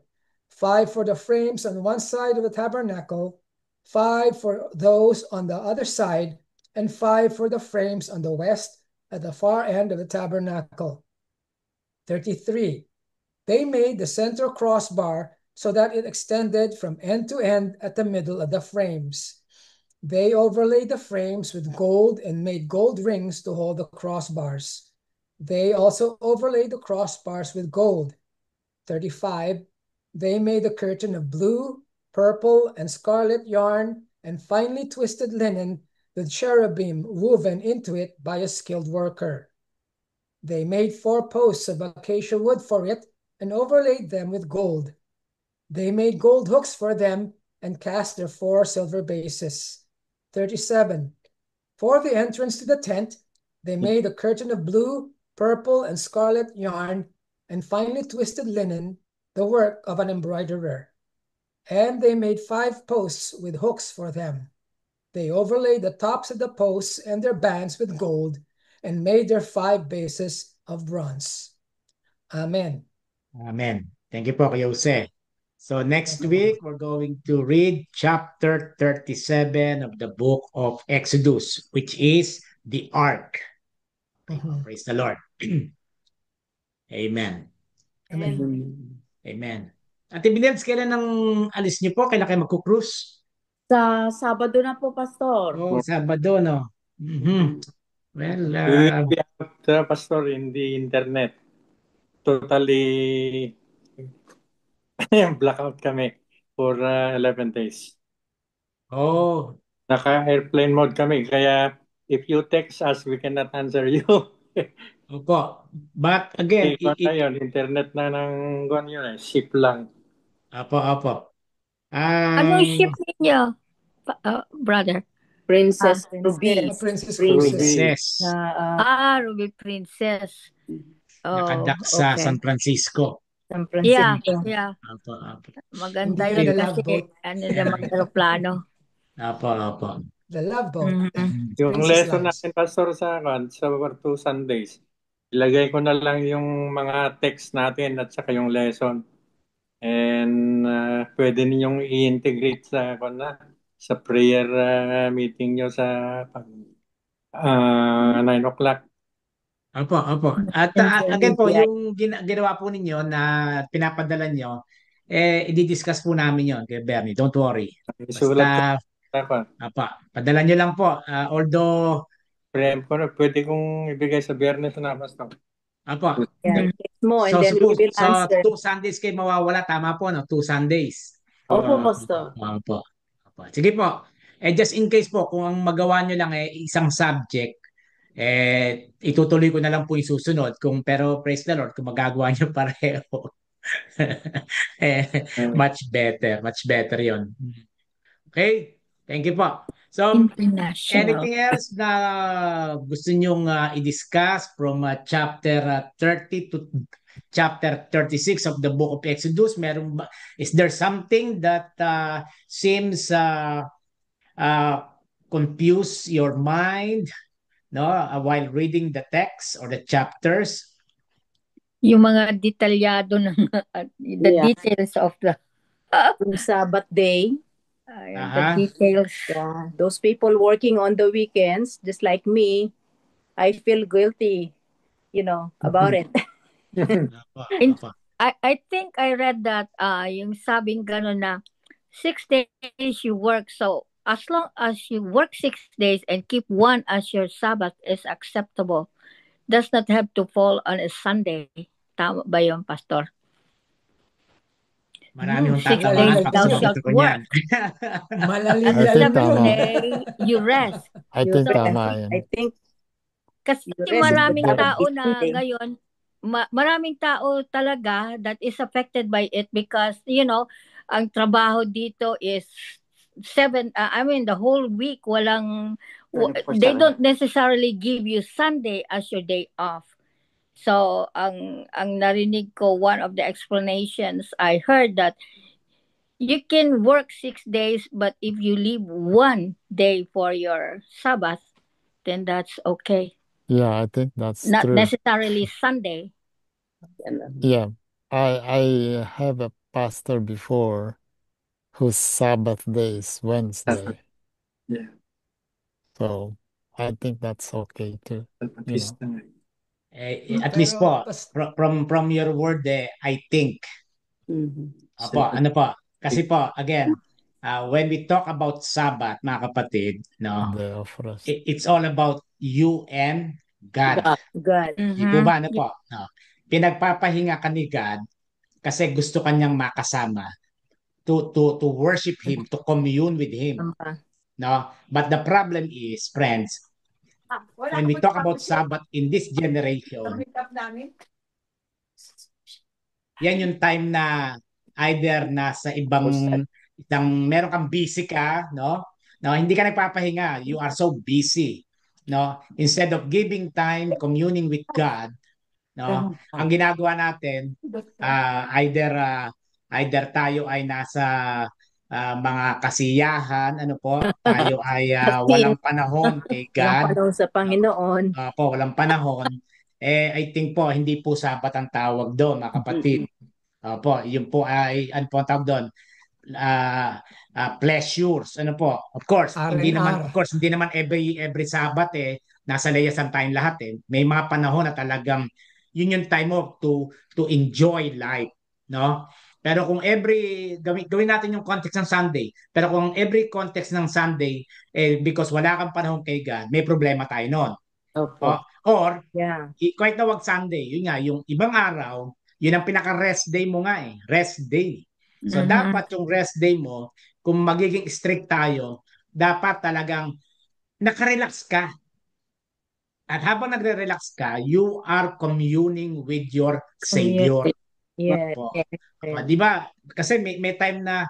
5 for the frames on one side of the tabernacle, 5 for those on the other side, and 5 for the frames on the west at the far end of the tabernacle. 33. They made the center crossbar so that it extended from end to end at the middle of the frames. They overlaid the frames with gold and made gold rings to hold the crossbars. They also overlaid the crossbars with gold. 35. They made a curtain of blue, purple, and scarlet yarn and finely twisted linen with cherubim woven into it by a skilled worker. They made 4 posts of acacia wood for it and overlaid them with gold. They made gold hooks for them and cast their 4 silver bases. 37. For the entrance to the tent, they made a curtain of blue, purple, and scarlet yarn and finely twisted linen, the work of an embroiderer. And they made 5 posts with hooks for them. They overlaid the tops of the posts and their bands with gold and made their 5 bases of bronze. Amen. Amen. Thank you po, Kuya Jose. So next week, we're going to read chapter 37 of the book of Exodus, which is the Ark. Praise the Lord. Amen. Amen. Amen. Ate Binels, kailan ang alis niyo po? Kailan kayo magkukrus? Sa Sabado na po, Pastor. Oh, Sabado, no? Well, We have, Pastor, in the internet. Totally blackout kami for 11 days. oh, Naka-airplane mode kami. Kaya if you text us, we cannot answer you. opo. But again, internet na ng ship lang. Opo. Anong ship ninyo, brother? Princess Princess. Ruby. Princess Princess. Ruby Princess. Nakadak sa okay. San Francisco. San Francisco. Yeah. Opo. Maganda Hindi yun the kasi love boat. naman aeroplano. Opo. The love boat. Yung Princess lesson Lives. natin, Pastor, sa 2 Sundays, ilagay ko na lang yung mga text natin at saka yung lesson. And pwede ninyong i-integrate sa prayer meeting nyo sa 9 o'clock. Opo. At again po, yung ginawa po ninyo na pinapadala nyo, i-discuss po namin yon kay Bernie. Don't worry. Isulat Basta, ko. padala nyo lang po. Although, Pwede kong ibigay sa Biyernes na, Pastor. opo. Mo, and then we will answer. 2 Sundays kayo mawawala. Tama po, no? 2 Sundays. Opo, Pastor. Opo. Sige po. Just in case po, kung ang magawa nyo lang isang subject, itutuloy ko na lang po yung susunod. Pero praise the Lord, kung magagawa nyo pareho. Much better yon. Okay? Thank you po. So, International. anything else na gusto nyong i-discuss from chapter 30 to chapter 36 of the book of Exodus? Is there something that seems uh, confuse your mind, no, while reading the text or the chapters? Yung mga detalyado ng the Yeah. details of the Yung Sabbath day. the details. Yeah. Those people working on the weekends, just like me, I feel guilty, about it. In, I think I read that yung sabing gano'n na 6 days you work, so as long as you work 6 days and keep one as your Sabbath is acceptable, does not have to fall on a Sunday. Tama ba yun, Pastor? Marami hong 6 tatamaan days pag thou sumagot shalt ko niyan. work. Malalim I The think yun. tama. seventh day you rest. I think So, tama yan. I think Kasi the rest of the maraming Sabbath tao is na Sunday. ngayon, maraming tao talaga that is affected by it because, ang trabaho dito is the whole week walang, they 24/7. don't necessarily give you Sunday as your day off. So, ang narinig ko, one of the explanations I heard that you can work 6 days, but if you leave one day for your Sabbath, then that's okay. Yeah, I think that's Not true. necessarily Sunday. Yeah, I have a pastor before whose Sabbath day is Wednesday. Yeah. So I think that's okay too. At least po, Pero, from your word, I think. Mhm. Apo, ano po? Kasi po, again, when we talk about Sabbath, mga kapatid, no, Day of rest. it's all about you and God. God. Di po ba, ano po? No. Pinagpapahinga ka ni God kasi gusto kanyang makasama to worship Him, to commune with Him. No? But the problem is, friends, when we talk about Sabbath in this generation, yan yung time na either nasa meron kang busy ka, no? No, hindi ka nagpapahinga. You are so busy, no? Instead of giving time communing with God, no? Ang ginagawa natin, either tayo ay nasa mga kasiyahan, ano po, tayo ay walang panahon kay Walang God. panahon sa Panginoon. Walang panahon. I think po, hindi po sapat ang tawag doon, mga kapatid. Yun po ay, ano po ang tawag doon? Pleasures. Ano po? Of course, hindi naman every Sabbath nasa layasan tayong lahat eh. May mga panahon na talagang yun yung time mo to enjoy life, no? Pero kung gawin natin yung context ng Sunday, pero kung every context ng Sunday, because wala kang panahon kay God, may problema tayo noon. Or, kahit na wag Sunday, yun nga, yung ibang araw, yun ang pinaka-rest day mo nga eh. Rest day. So, dapat yung rest day mo, kung magiging strict tayo, dapat talagang nakarelax ka. At habang nagre-relax ka, you are communing with your Savior. Yeah. Di ba? Kasi may time na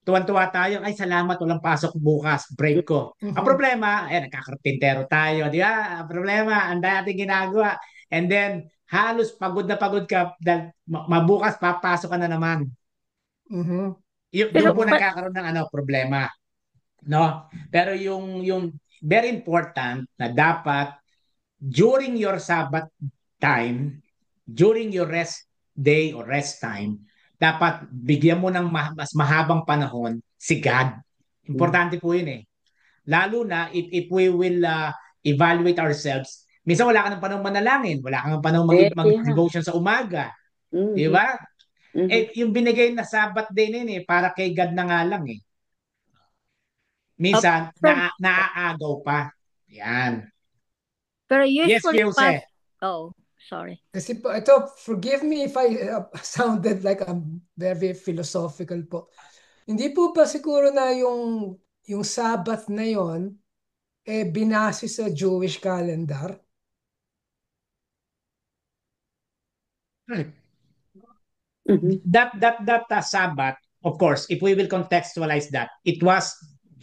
tuwan-tuwa tayo, ay salamat, walang pasok bukas, break ko. Ang problema, nagkakarpintero tayo, di ba? Ang problema, ang dami natin ginagawa. And then, halos pagod na pagod ka, dahil mabukas, papasok ka na naman. Doon po nagkakaroon ng problema. No? Pero yung very important na dapat, during your Sabbath time, during your rest day or rest time, dapat bigyan mo ng mas mahabang panahon si God. Importante po yun eh. Lalo na if we will evaluate ourselves, minsan wala ka ng panahon manalangin, wala ka ng panahon mag-devotion sa umaga. Di ba? Yung binigay na Sabbath day na yun para kay God na nga lang eh. Minsan, naaagaw pa. Yan. Pero usually, yes, sorry. Kasi po, ito, forgive me if I sounded like I'm very philosophical po. Hindi po ba siguro na yung Sabbath na yon binase sa Jewish calendar? That Sabbath, of course, if we will contextualize that, it was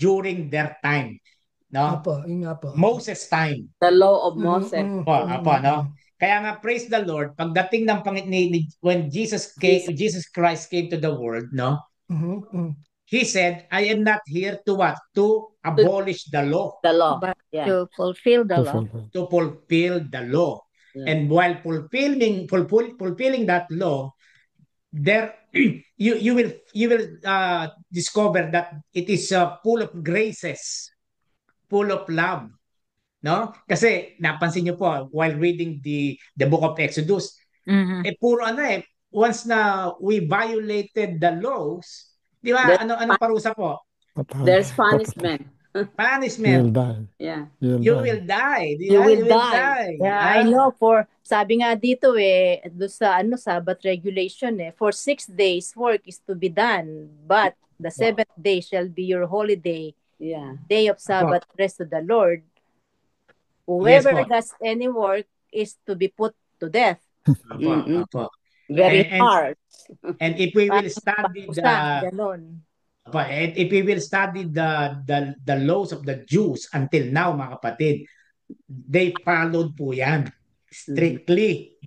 during their time. No? Apo, yun nga po. Moses' time. The law of Moses. Apo, no? Kaya nga, praise the Lord, pagdating ng when Jesus Christ came to the world, no? He said, I am not here to what? To abolish the law. The law. But Yeah. to fulfill the law. To fulfill the law. Yeah. And while fulfilling that law, there you will discover that it is full of graces, full of love. No? Kasi napansin niyo po while reading the book of Exodus, puro once na we violated the laws, di ba? Ano parusa po? There's punishment. Punishment. You'll die. Yeah. You will die. You will die. Yeah, I know. Sabi nga dito doon sa Sabbath regulation for 6 days work is to be done, but the 7th day shall be your holiday. Yeah. Day of Sabbath, rest to the Lord. Whoever does any work is to be put to death. Very hard. And if we will study the laws of the Jews until now, mga kapatid, they followed po yan strictly.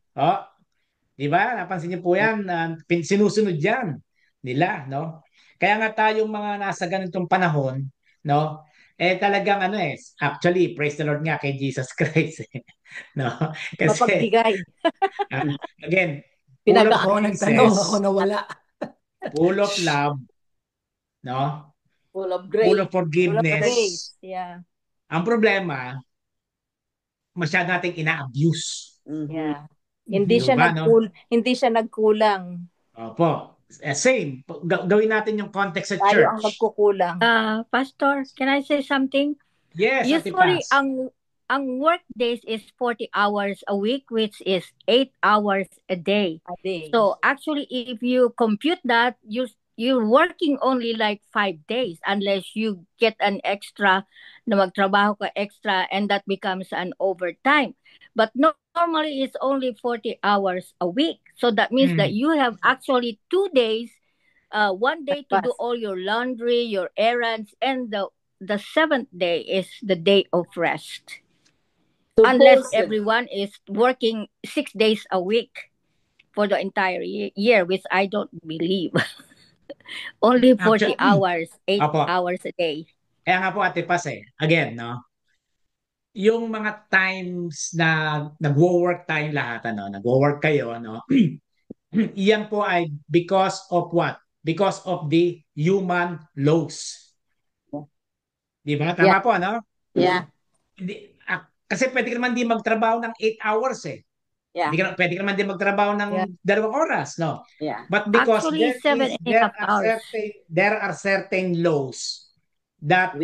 Di ba? Napansin niyo po yan, sinusunod yan nila, no? Kaya nga tayong mga nasa ganitong panahon, no? Talagang actually, praise the Lord nga kay Jesus Christ. No? Kasi, mapagbigay. Again, ako nagtanong, ako nawala. Full of love, no? Full of grace. Full of forgiveness. Full of grace. Yeah. Ang problema, masyado nating ina-abuse. Yeah. Hindi siya nagkulang. Opo. Same. Gawin natin yung context sa church. Tayo ang nagkukulang. Pastor, can I say something? Yes, usually ang work days is 40 hours a week, which is 8 hours a day. So actually, if you compute that, you're working only like 5 days unless you get an extra na magtrabaho ka extra, and that becomes an overtime. But normally it's only 40 hours a week. So that means that you have actually 2 days, 1 day to do all your laundry, your errands, and the 7th day is the day of rest. Unless everyone is working 6 days a week for the entire year, which I don't believe. Only 40 hours, 8 hours a day. Kaya nga po Ate Paz again, no? Yung mga times na nagwo-work tayong lahat, nagwo-work kayo, no? Iyan po ay because of what? Because of the human laws. Di ba? Tama po, no? Yeah. Kasi pwede ka naman di magtrabaho ng 8 hours Yeah. Pwede ka naman di magtrabaho ng 2 oras, no? Yeah. But because actually, there are certain laws that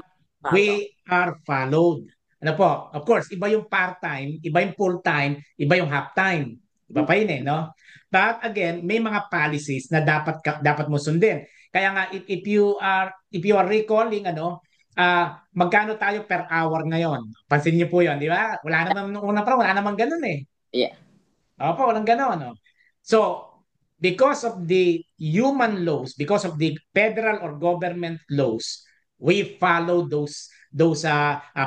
we are followed. Ano po? Of course, iba yung part-time, iba yung full-time, iba yung half-time. Iba pa yun no? But again, may mga policies na dapat mo sundin. Kaya nga if you are recalling magkano tayo per hour ngayon? Pansin niyo po 'yon, di ba? Wala naman nung una pa, wala naman ganoon Yeah. Opo, walang ganoon, no? So, because of the human laws, because of the federal or government laws, we follow those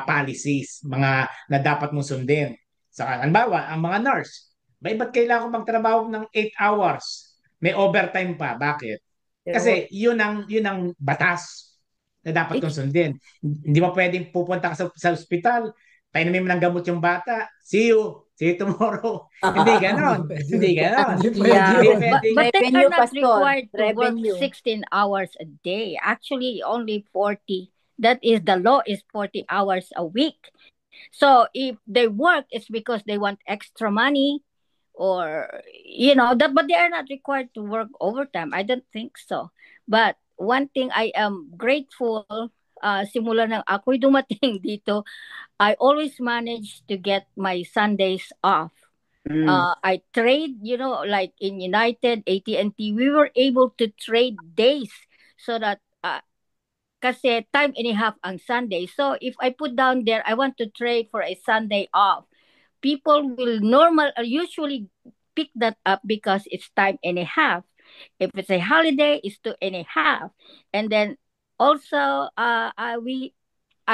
policies, mga na dapat mong sundin. So, halimbawa, ang mga nurse, ba't kailangan ko magtrabaho ng 8 hours? May overtime pa. Bakit? Kasi yun ang batas na dapat kong sundin. Hindi mo pwedeng pupunta ka sa ospital, painumin mo ng gamot yung bata, see you tomorrow. Hindi ganon. Hindi ganon. But they are not required to work 16 hours a day. Actually, only 40. That is, the law is 40 hours a week. So if they work, it's because they want extra money, or but they are not required to work overtime. I don't think so. But one thing I am grateful, simula nang ako'y dumating dito, I always manage to get my Sundays off. I trade, like in United, AT&T, we were able to trade days so that kasi time and a half ang Sunday. So if I put down there, I want to trade for a Sunday off, people will usually pick that up because it's time and a half. If it's a holiday, it's 2.5. And then Also, I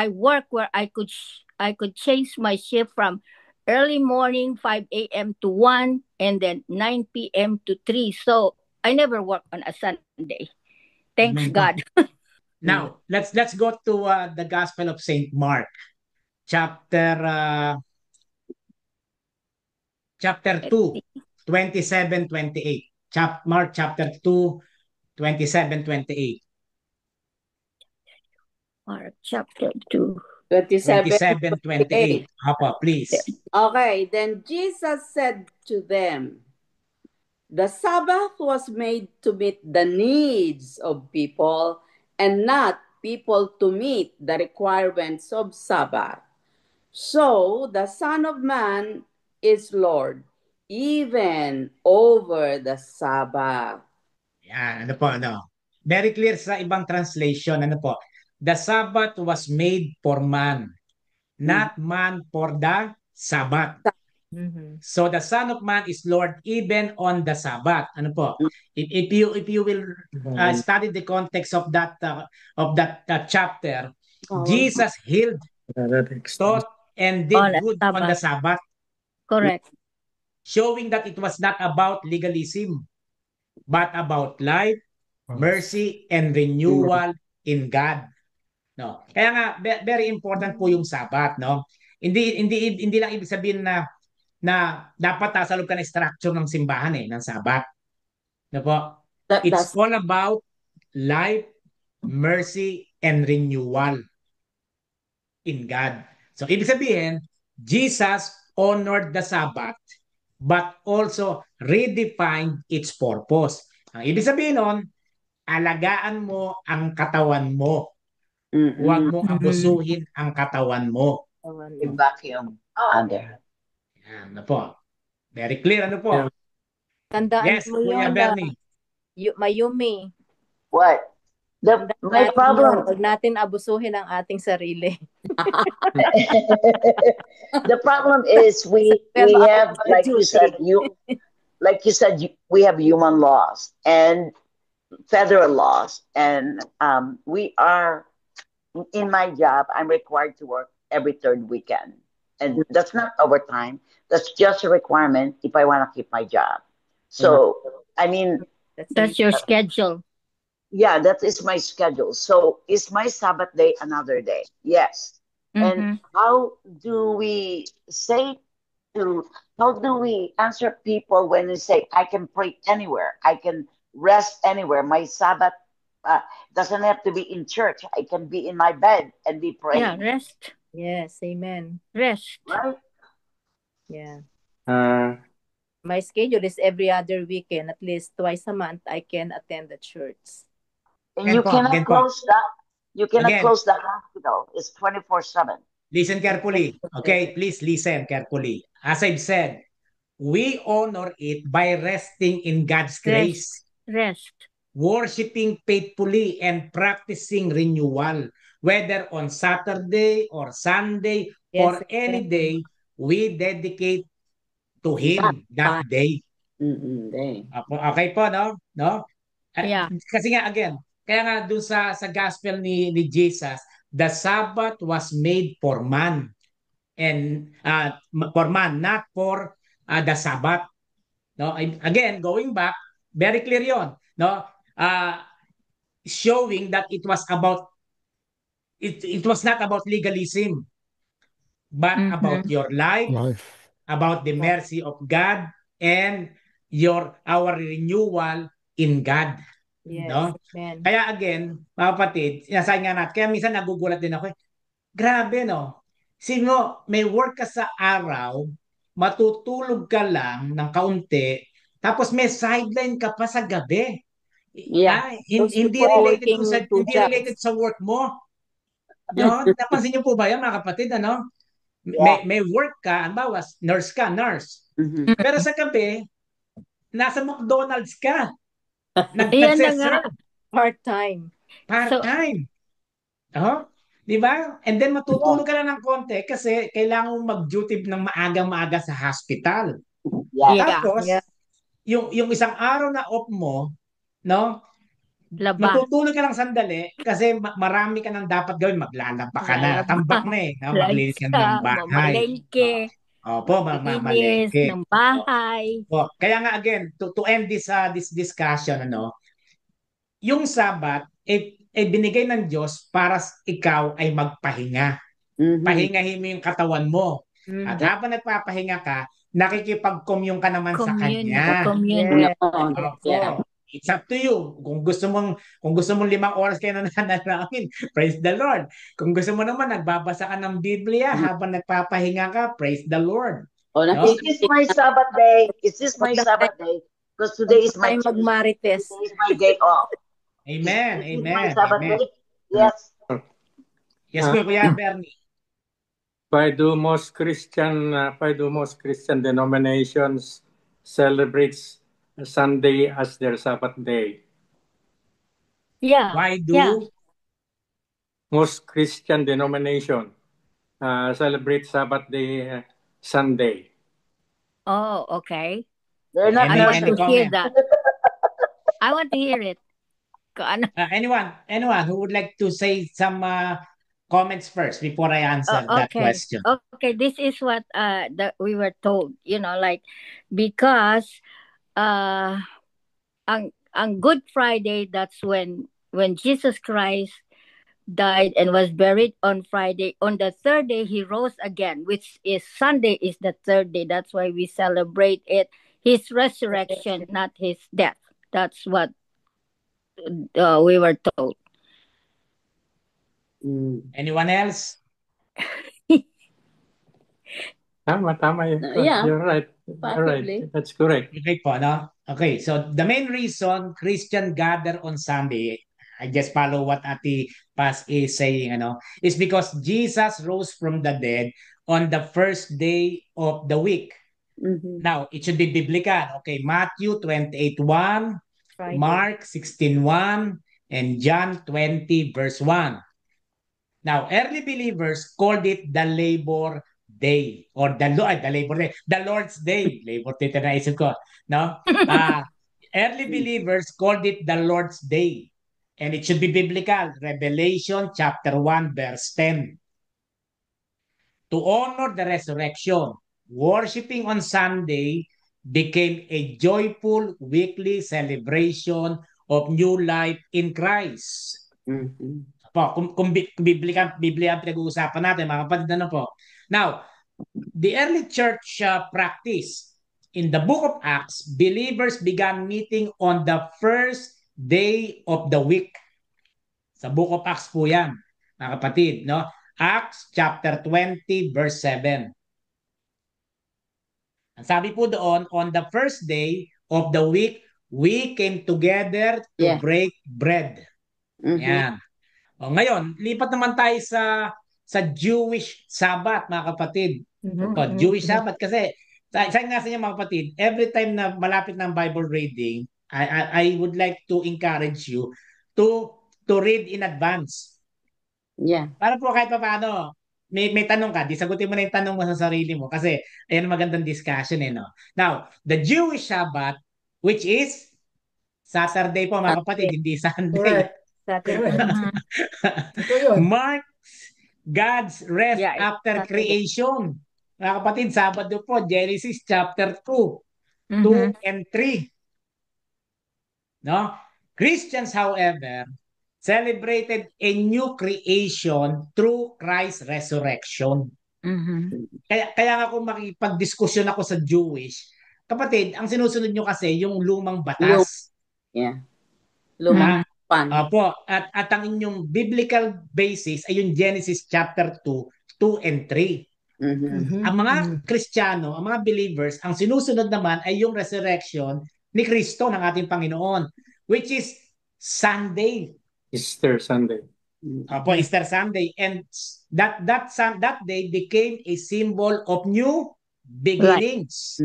work where I could change my shift from early morning 5 a.m. to 1 and then 9 p.m. to 3. So I never work on a Sunday. Thanks Amen. God. Now, let's go to the Gospel of Saint Mark, chapter 2, 27-28. Mark chapter 2, 27-28. Mark chapter 2. 27, 27-28. Papa, please. Okay, then Jesus said to them, the Sabbath was made to meet the needs of people and not people to meet the requirements of Sabbath. So the Son of Man is Lord, even over the Sabbath. Yan, ano po, ano? Very clear sa ibang translation, ano po? The Sabbath was made for man, not man for the Sabbath. Mhm. So the Son of Man is Lord even on the Sabbath. Ano po? If you will study the context of that chapter, Jesus healed, taught, and On did the good on the Sabbath, Correct. showing that it was not about legalism, but about life, mercy, and renewal in God. No. Kaya nga very important po yung Sabbath, no? Hindi lang ibig sabihin na dapat nasa loob ka ng structure ng simbahan ng Sabat. No po? It's all about life, mercy, and renewal in God. So, ibig sabihin, Jesus honored the Sabbath but also redefined its purpose. Ang ibig sabihin nun, alagaan mo ang katawan mo. Huwag mong abusuhin ang katawan mo. Vacuum under. Yan na po. Very clear, ano po? Tandaan Yes, mo Kuya yun, Bernie. Mayumi. What? My problem. Huwag natin abusuhin ang ating sarili. The problem is we have, like you said, we have human laws and federal laws, and we are in my job. I'm required to work every third weekend, and that's not overtime. That's just a requirement if I want to keep my job. So I mean, That's your schedule. yeah, that is my schedule. So is my Sabbath day another day? Yes. And how do we how do we answer people when they say, I can pray anywhere, I can rest anywhere, my Sabbath doesn't have to be in church, I can be in my bed and be praying. Yeah, rest. Yes, amen. Rest. Right? Yeah. My schedule is every other weekend, at least twice a month, I can attend the church. And you cannot close that. You cannot close the hospital. It's 24/7. Listen carefully. Okay, please listen carefully. As I've said, we honor it by resting in God's grace. Rest. Worshipping faithfully and practicing renewal. Whether on Saturday or Sunday or any day, we dedicate to Him that day. Okay po, no? Yeah. Kasi nga, again, kaya nga dun sa gospel ni Jesus, the Sabbath was made for man. And for man, not for the Sabbath. No? Again, going back, very clear yon, no? Showing that it was not about legalism, but about your life, about the mercy of God, and our renewal in God. Yes, no? amen. Kaya again, mga kapatid, sinasabi nga natin, kaya minsan nagugulat din ako, grabe no, sino may work ka sa araw, matutulog ka lang ng kaunti, tapos may sideline ka pa sa gabi. Yeah. Hindi related sa work mo. No? Napansin niyo po ba yan, mga kapatid? Ano? Yeah. May work ka, halimbawa, nurse. Pero sa gabi, nasa McDonald's ka. Nag-serve. Part-time. Di ba? And then matutulog ka lang ng konti kasi kailangan mong mag-duty ng maagang-maaga sa hospital. Yeah. Tapos, yung isang araw na off mo, no? Laba. Matutulog ka lang sandali kasi marami ka nang dapat gawin. Maglalaba ka na. Lalaba. Tambak na eh. No? Maglinis ka na ng bahay. Mamalengke. Opo, Linis mamalengke. ng bahay. Kaya nga again, to end this discussion, yung Sabat binigay ng Diyos para ikaw ay magpahinga. Pahingahin mo yung katawan mo. At habang nagpapahinga ka, nakikipag-commune ka naman sa Kanya. Commune. Opo. It's up to you. Kung gusto mong 5 oras kayo nananalangin, praise the Lord. Kung gusto mo naman nagbabasa ka ng Biblia habang nagpapahinga ka, praise the Lord. Is this my Sabbath day? Is this my Sabbath day? Because today is my magmarites. Today is my day off. Amen. Is this Amen. my Sabbath Amen. day? Yes. Yes, Kuya Bernie. Why do most Christian denominations celebrates Sunday as their Sabbath day? Yeah. Why do Yeah. Most Christian denomination celebrate Sabbath day Sunday. Oh, okay. They're not Any I want to hear comment? that. I want to hear it. Anyone who would like to say some comments first before I answer that Okay. question? Okay, this is what that we were told, like because on Good Friday, that's when Jesus Christ died and was buried on Friday. On the third day he rose again, which is Sunday is the third day. That's why we celebrate it, his resurrection, not his death. That's what we were told. Anyone else? Tama yun. Yeah. You're right. Possibly. Right. That's correct. Okay po, no? Okay, so the main reason Christian gather on Sunday, I just follow what Ate Paz is saying, is because Jesus rose from the dead on the first day of the week. Now, it should be biblical. Okay, Matthew 28:1, Mark 16:1, and John 20 verse 1. Now, early believers called it the Labor Day or the Labor Day, the Lord's Day. Labor Day na isip ko, no? Early believers called it the Lord's Day. And it should be biblical. Revelation chapter 1 verse 10. To honor the resurrection, worshiping on Sunday became a joyful weekly celebration of new life in Christ. Kung Biblia ang pinag-uusapan natin, mga kapatid, Now, the early church practice, in the book of Acts, believers began meeting on the first day of the week. Sa book of Acts po yan, mga kapatid, no? Acts chapter 20 verse 7. Ang sabi po doon, on the first day of the week, we came together to break bread. Yan. Ngayon, lipat naman tayo sa Jewish Sabbath, mga kapatid. Jewish Sabbath kasi, sabi nga sa inyo, mga kapatid, every time na malapit ng Bible reading, I would like to encourage you to read in advance. Yeah. Para po kahit pa paano, may tanong ka, di sagutin mo na yung tanong mo sa sarili mo kasi ayan magandang discussion no? Now, the Jewish Sabbath, which is Saturday po, mga kapatid, hindi Sunday. Marks God's rest after creation. Mga kapatid, Sabado po, Genesis chapter 2, 2 and 3. No? Christians, however, celebrated a new creation through Christ's resurrection. Kaya nga kung makipag-diskusyon ako sa Jewish, kapatid, ang sinusunod nyo kasi yung lumang batas. Lumang Opo, at ang inyong biblical basis ay yung Genesis chapter 2, 2 and 3. Ang mga Kristiyano, ang mga believers, ang sinusunod naman ay yung resurrection ni Kristo ng ating Panginoon, which is Sunday. Easter Sunday. Opo, Easter Sunday. And that day became a symbol of new beginnings,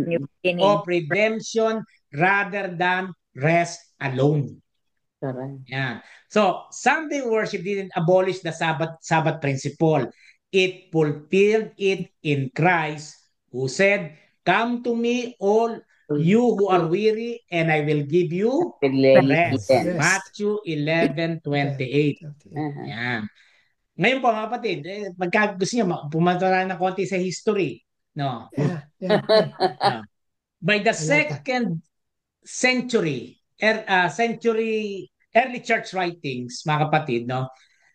of redemption rather than rest alone. Yan. So, Sunday worship didn't abolish the Sabbath principle. It fulfilled it in Christ, who said, "Come to me, all you who are weary, and I will give you rest. Rest. Matthew 11:28. Uh-huh. Yan. Ngayon po mga kapatid, pagka gusto niyo, pumunta tayo ng konti sa history. No? Yeah. By the I like that. second century, early church writings, mga kapatid, no?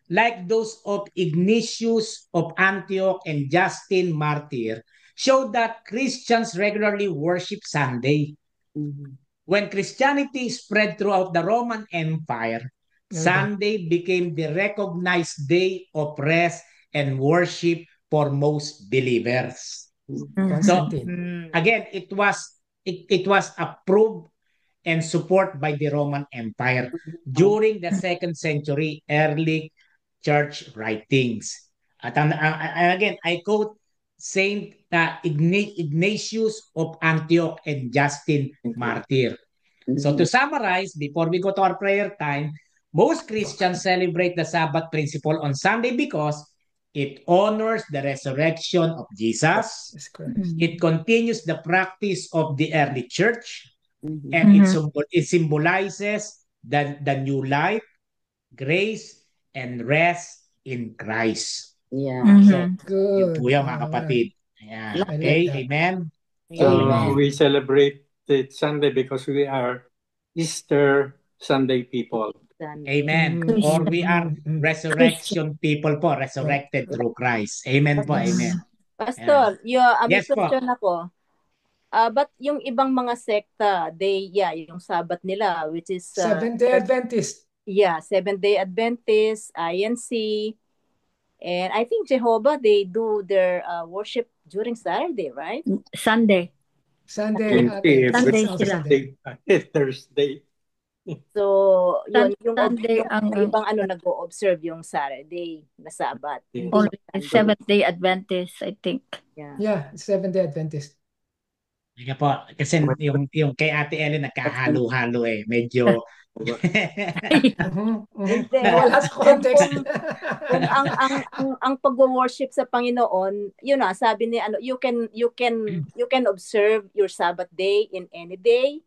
Like those of Ignatius of Antioch and Justin Martyr, show that Christians regularly worship Sunday. When Christianity spread throughout the Roman Empire, Sunday became the recognized day of rest and worship for most believers. So again, it was approved and supported by the Roman Empire during the 2nd century early church writings. At again, I quote Saint Ignatius of Antioch and Justin Martyr. So to summarize, before we go to our prayer time, most Christians celebrate the Sabbath principle on Sunday because it honors the resurrection of Jesus. It continues the practice of the early church, and it symbolizes the new life, grace, and rest in Christ. Yeah. So, yun Good. po yan, mga kapatid. Ayan. I like Okay, that. amen. Amen. We celebrate it Sunday because we are Easter Sunday people. Amen. Or we are resurrection people po, resurrected through Christ. Amen po, amen. Pastor, may Yes po. question ako. But yung ibang mga sekta, yung Sabbath nila, which is Seventh-day Adventist. Seventh-day Adventist, INC, and I think Jehovah, they do their worship during Saturday, right? Sunday. Sunday. Sunday Sunday. Thursday. So, yun, Sunday ang ibang nag-o-observe yung Saturday na Sabbath. only Seventh-day Adventist, I think. Yeah, Seventh-day Adventist. Sige po, kasi yung kay Ate Ellen nagkahalo-halo eh. Medyo... Wala sa context. Kung ang pag-worship sa Panginoon, yun sabi ni you can observe your Sabbath day in any day.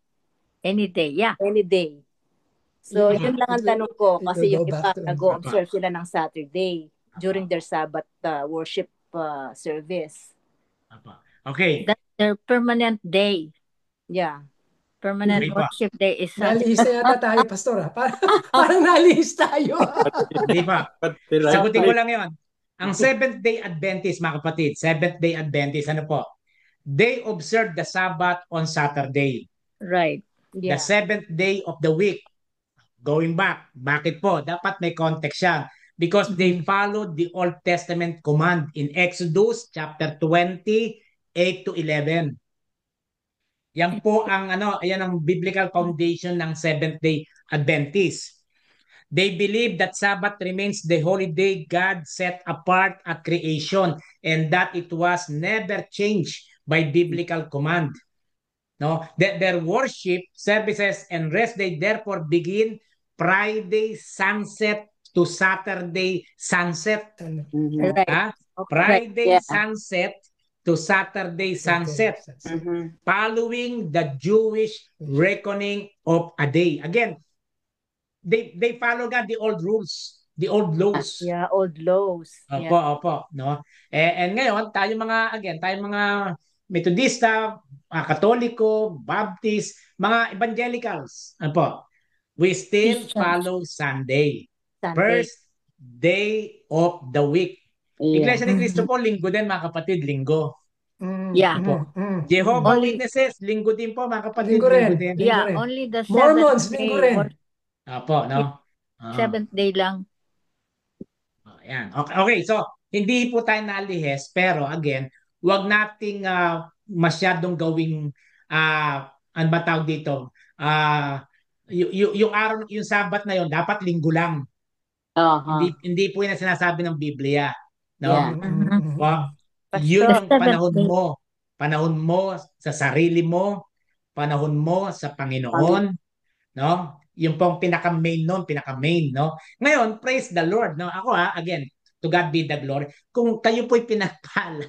Any day, yeah. Any day. So, yun lang ang tanong ko kasi yung iba nag-o-observe sila ng Saturday during their Sabbath worship service. Okay. That's their permanent day. Yeah. Permanent worship day is Nalihis na yata tayo, Pastor. Parang nalihis tayo. Hindi pa. Sagutin ko lang yun. Ang Seventh-day Adventist, mga kapatid, Seventh-day Adventist, ano po? They observe the Sabbath on Saturday. right. The seventh day of the week. Going back. Bakit po? Dapat may context yan. Because they followed the Old Testament command in Exodus chapter 20, 8 to 11. Yan po ang ayan ang biblical foundation ng Seventh-day Adventist. They believe that Sabbath remains the holy day God set apart at creation and that it was never changed by biblical command. No, their worship services and rest day therefore begin Friday sunset to Saturday sunset. Right. Friday sunset to Saturday sunset, following the Jewish reckoning of a day. Again, they follow the old rules, the old laws. Yeah, old laws. Opo, no. And ngayon, tayo mga Metodista, Katoliko, Baptist, mga evangelicals, we still follow Sunday. First day of the week. Iglesia ni Cristo po, linggo din mga kapatid, linggo. Yeah. Jehovah Witnesses, linggo din po mga kapatid, linggo rin. Yeah, only the Mormons, seventh linggo day. rin. Opo, no? Seventh day lang. Ayan. Okay, so hindi po tayo nalihis, pero again, wag nating masyadong gawing ano ba tawag dito? Yung araw, yung Sabat na yon dapat linggo lang. Hindi po yan sinasabi ng Biblia. No? Yun yung panahon mo sa sarili mo, panahon mo sa Panginoon, no? Yung pong pinaka-main, no? Ngayon, praise the Lord, no? Ako again, to God be the glory. Kung kayo po'y pinagpala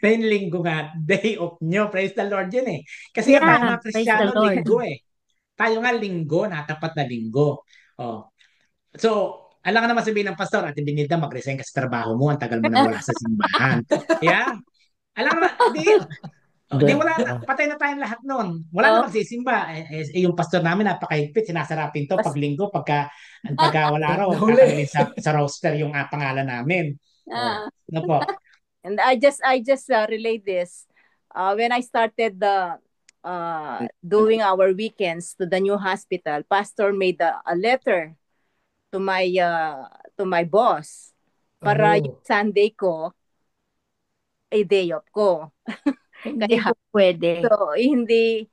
na yung linggo nga, day off nyo, praise the Lord yun eh. Kasi nga tayo Yeah, mga praise the Kristiyano, Lord. linggo eh. Tayo nga linggo, natapat na linggo. Oh. So, alam ka naman sabihin ng pastor, Ate Binilda, mag-resign ka sa trabaho mo, ang tagal mo nang wala sa simbahan. Yeah. Alam ka naman, di wala na, patay na tayong lahat noon. Wala na magsisimba. Yung pastor namin napakahigpit, sinasarapin to pag linggo, pagka wala raw, Nahuli. tatanggalin sa roster yung pangalan namin. Ano po? And I just relate this. When I started doing our weekends to the new hospital, pastor made a letter to my boss para yung Sunday ko day off ko. Hindi po pwede. So hindi,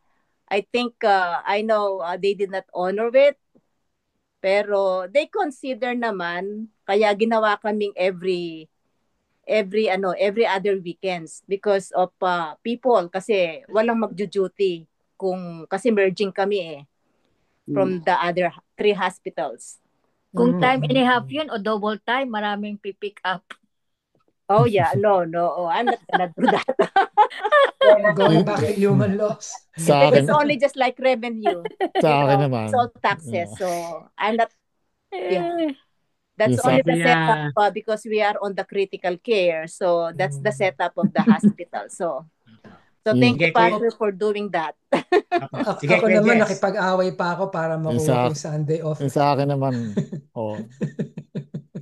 I think I know they did not honor it, pero they consider naman, kaya ginawa kaming every other weekends because of people, kasi walang magjo-duty kasi merging kami from the other 3 hospitals. Kung time and a half yun o double time, maraming pipick up. Oh yeah, no, I'm not gonna do that. Going back to human loss. Sa akin, It's only just like revenue. sa akin naman. It's all taxes. So I'm not. Yeah. That's Yes, only sir. the setup because we are on the critical care. So that's the setup of the hospital. So thank you, Sige, Pastor, for doing that. Sige, Ako Kuya naman, Jess. nakipag-away pa ako para makuha ko yung Sunday off. Sa akin naman,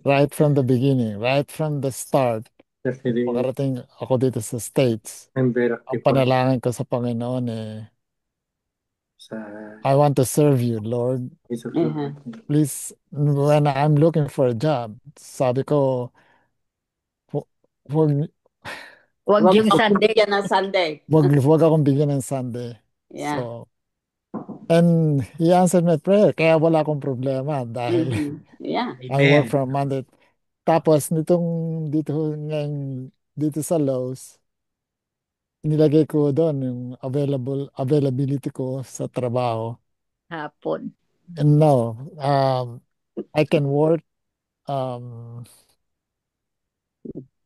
right from the beginning, right from the start, makarating ako dito sa States, ang panalangin ko sa Panginoon I want to serve you, Lord. Please, when I'm looking for a job, sabi ko, huwag yung Sunday. Ng Sunday. Wag akong bigyan ng Sunday. Yeah. So, and he answered my prayer. Kaya wala akong problema dahil Yeah. I work from Monday. Tapos dito sa Lowe's, nilagay ko doon yung availability ko sa trabaho. Hapon. And no, I can work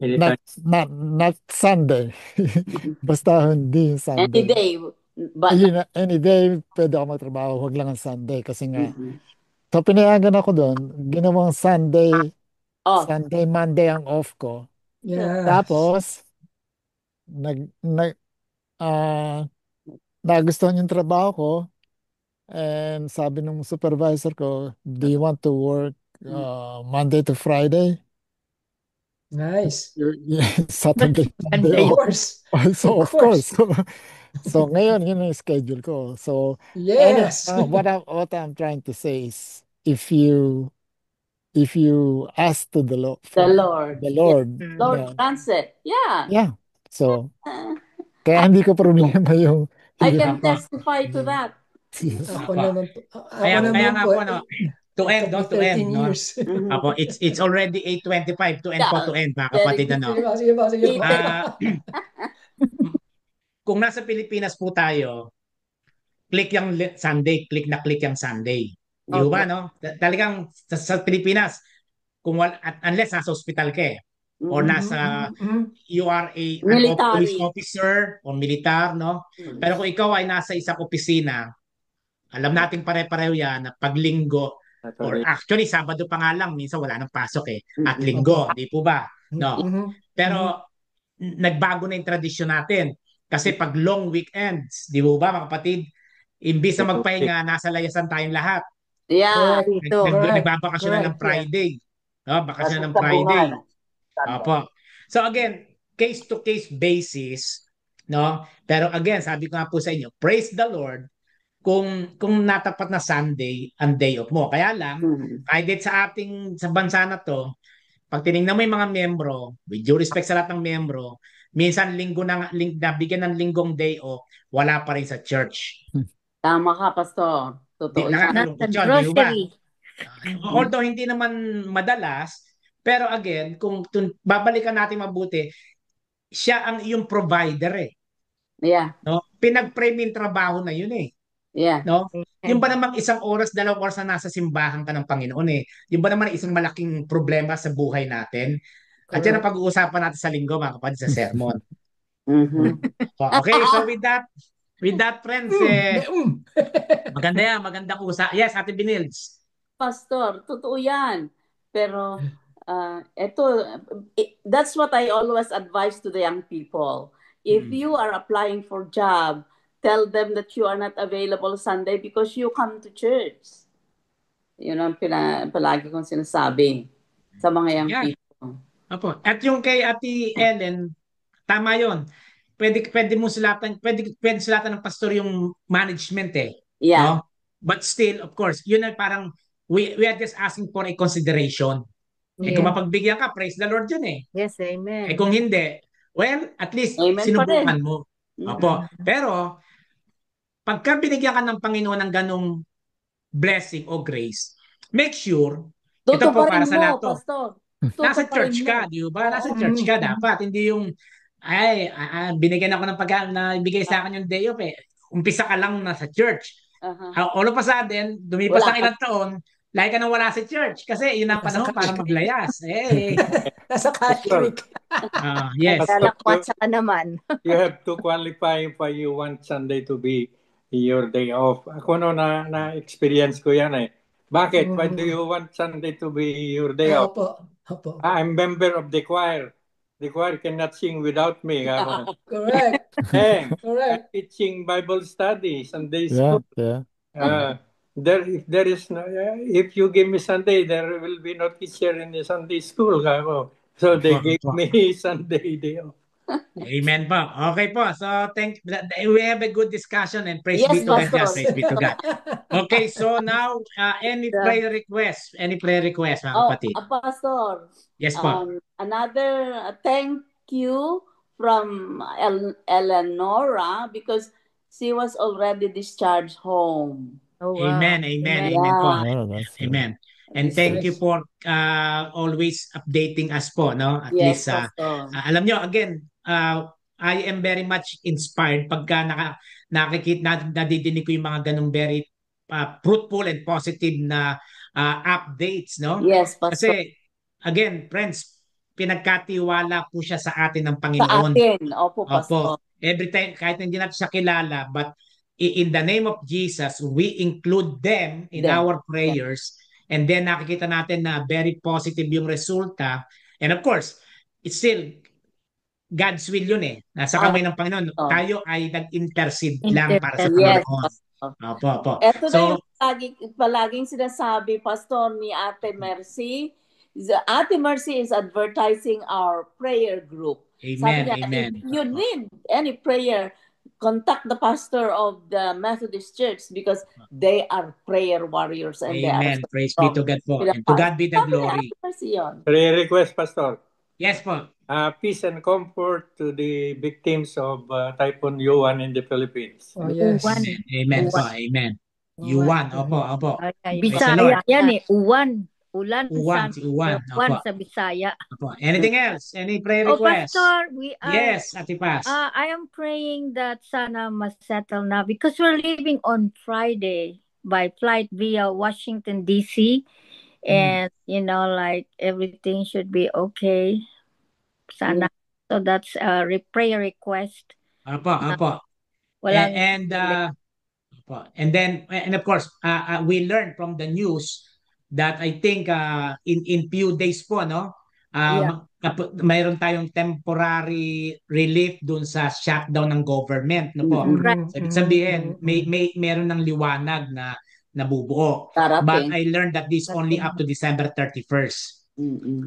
not Sunday. Basta hindi yung Sunday. Any day. But Any day, pwede ako magtrabaho. Huwag lang ang Sunday. Kasi nga, so pinayagan ako doon. Ginawang Sunday, Monday ang off ko. Yeah. Tapos, nagustuhan yung trabaho ko. And sabi nung supervisor ko, do you want to work Monday to Friday? Nice. Saturday, Sunday Of off. course. So, of course. So, ngayon, yun ang schedule ko. So, Yes. what I'm trying to say is, if you ask to the Lord, Lord grants it. Yeah. Yeah. So, kaya hindi ko problema yung I can testify to that. Ako naman po. Kaya nga po, to end, Took me to end, 13 no? years. Apo, it's already 8:25 to end po, to end, mga kapatid, ano? Sige po. Kung nasa Pilipinas po tayo, click yung Sunday, click yung Sunday. Di ba, no? Talagang sa Pilipinas, unless nasa hospital ka or nasa you are an police officer o militar, no? Pero kung ikaw ay nasa isang opisina, alam natin pare-pareho yan na pag linggo, or actually Sabado pa nga lang, minsan wala nang pasok at linggo, di po ba? No. Pero nagbago na yung tradisyon natin. Kasi pag long weekends, di ba mga kapatid, imbis na magpahinga, nasa layasan tayong lahat. Yeah. Nagbabakasyon na ng Friday. No, bakasyon ng Friday. Opo. So again, case to case basis, no? Pero again, sabi ko nga po sa inyo, praise the Lord kung natapat na Sunday ang day off mo. Kaya lang, kahit sa bansa na to, pag tinignan mo yung mga membro, with due respect sa lahat ng membro, minsan nabigyan ng linggong day off, wala pa rin sa church. Tama ka, Pastor. Totoo. Nakakalungkot yun, di ba? Although hindi naman madalas, pero again, kung babalikan natin mabuti, siya ang iyong provider Yeah. No? Pinag-pray mo yung trabaho na yun Yeah. No? Yung ba namang 1 oras, 2 oras na nasa simbahan ka ng Panginoon Yung ba naman isang malaking problema sa buhay natin? At yan ang pag-uusapan natin sa linggo, mga kapatid, sa sermon. Mhm. Okay, so with that friends, maganda yan, magandang usa. Yes, Ate Binils. Pastor, totoo yan. Pero that's what I always advise to the young people. If you are applying for job, tell them that you are not available Sunday because you come to church. Yun ang palagi kong sinasabi sa mga young people. Apo. At yung kay Ate Ellen, tama yon. Pwede mo sulatan, pwede sulatan ng pastor yung management Yeah. no? But still, of course, yun ay parang we are just asking for a consideration. Kung mapagbigyan ka, praise the Lord yun Yes, amen. kung hindi, well, at least Amen sinubukan pa rin. mo. Opo. Pero, pagka binigyan ka ng Panginoon ng ganong blessing o grace, make sure, ito po para sa lahat to. Pastor. Nasa church ka, di ba? Nasa church ka dapat. Hindi yung, binigyan ako ng ibigay sa akin yung day off Umpisa ka lang nasa church. All of a sudden, dumipas ng ilang taon, lagi ka nang wala sa church. Kasi yun ang panahon para maglayas. Nasa Cash Week. Yes. Lalakwatsa ka naman. You have to qualify if you want Sunday to be your day off. Ako na-experience ko yan Bakit? Why do you want Sunday to be your day off? Opo. I'm member of the choir. The choir cannot sing without me. Correct. I'm Correct. teaching Bible study, Sunday school. Yeah. If you give me Sunday, there will be no teacher in the Sunday school. So they gave me Sunday day off. Amen po. Okay po. So we have a good discussion and praise be to God. Praise be to God. Okay, so now any prayer request? Any prayer request, mga kapatid? Pastor. Yes po. Another thank you from Eleonora because she was already discharged home. Oh, wow. Amen. Po. Amen. And thank you nice. for always updating us po, no? At Yes, least alam nyo, again, I am very much inspired pagka nadidinig ko yung mga ganung very fruitful and positive na updates, no? Yes, Pastor. Kasi, again, friends, pinagkatiwala po siya sa atin ng Sa Panginoon. atin. Opo, Pastor. Every time, kahit hindi natin siya kilala, but in the name of Jesus, we include them in our prayers. And then nakikita natin na very positive yung resulta. And of course, it's still God's will yun Nasa kamay ng Panginoon. Tayo ay nag-intercede lang para sa Panginoon. Opo. Ito na yung palaging sinasabi, Pastor, ni Ate Mercy. Ate Mercy is advertising our prayer group. Amen. Sabi niya, if you need any prayer, contact the pastor of the Methodist Church because they are prayer warriors. And Amen. Praise be to God po. And to God be the glory. Prayer request, Pastor. Yes po. Peace and comfort to the victims of Typhoon Yuan in the Philippines. Oh, yes. Amen po. Amen. Yuan. Opo. Bisaya yan Uwan. Ulan si Uwan. Uwan sa Bisaya. Opo. Anything else? Any prayer request? Pastor, yes, Ate Paz. I am praying that sana masettle na because we're leaving on Friday by flight via Washington, D.C. And, like everything should be okay. Sana. So that's a prayer request. Apo. And of course, we learned from the news that I think in few days po, no? Mayroon tayong temporary relief dun sa shutdown ng government, no po? Ibig sabihin, meron ng liwanag na nabubuo. But I learned that this only up to December 31st.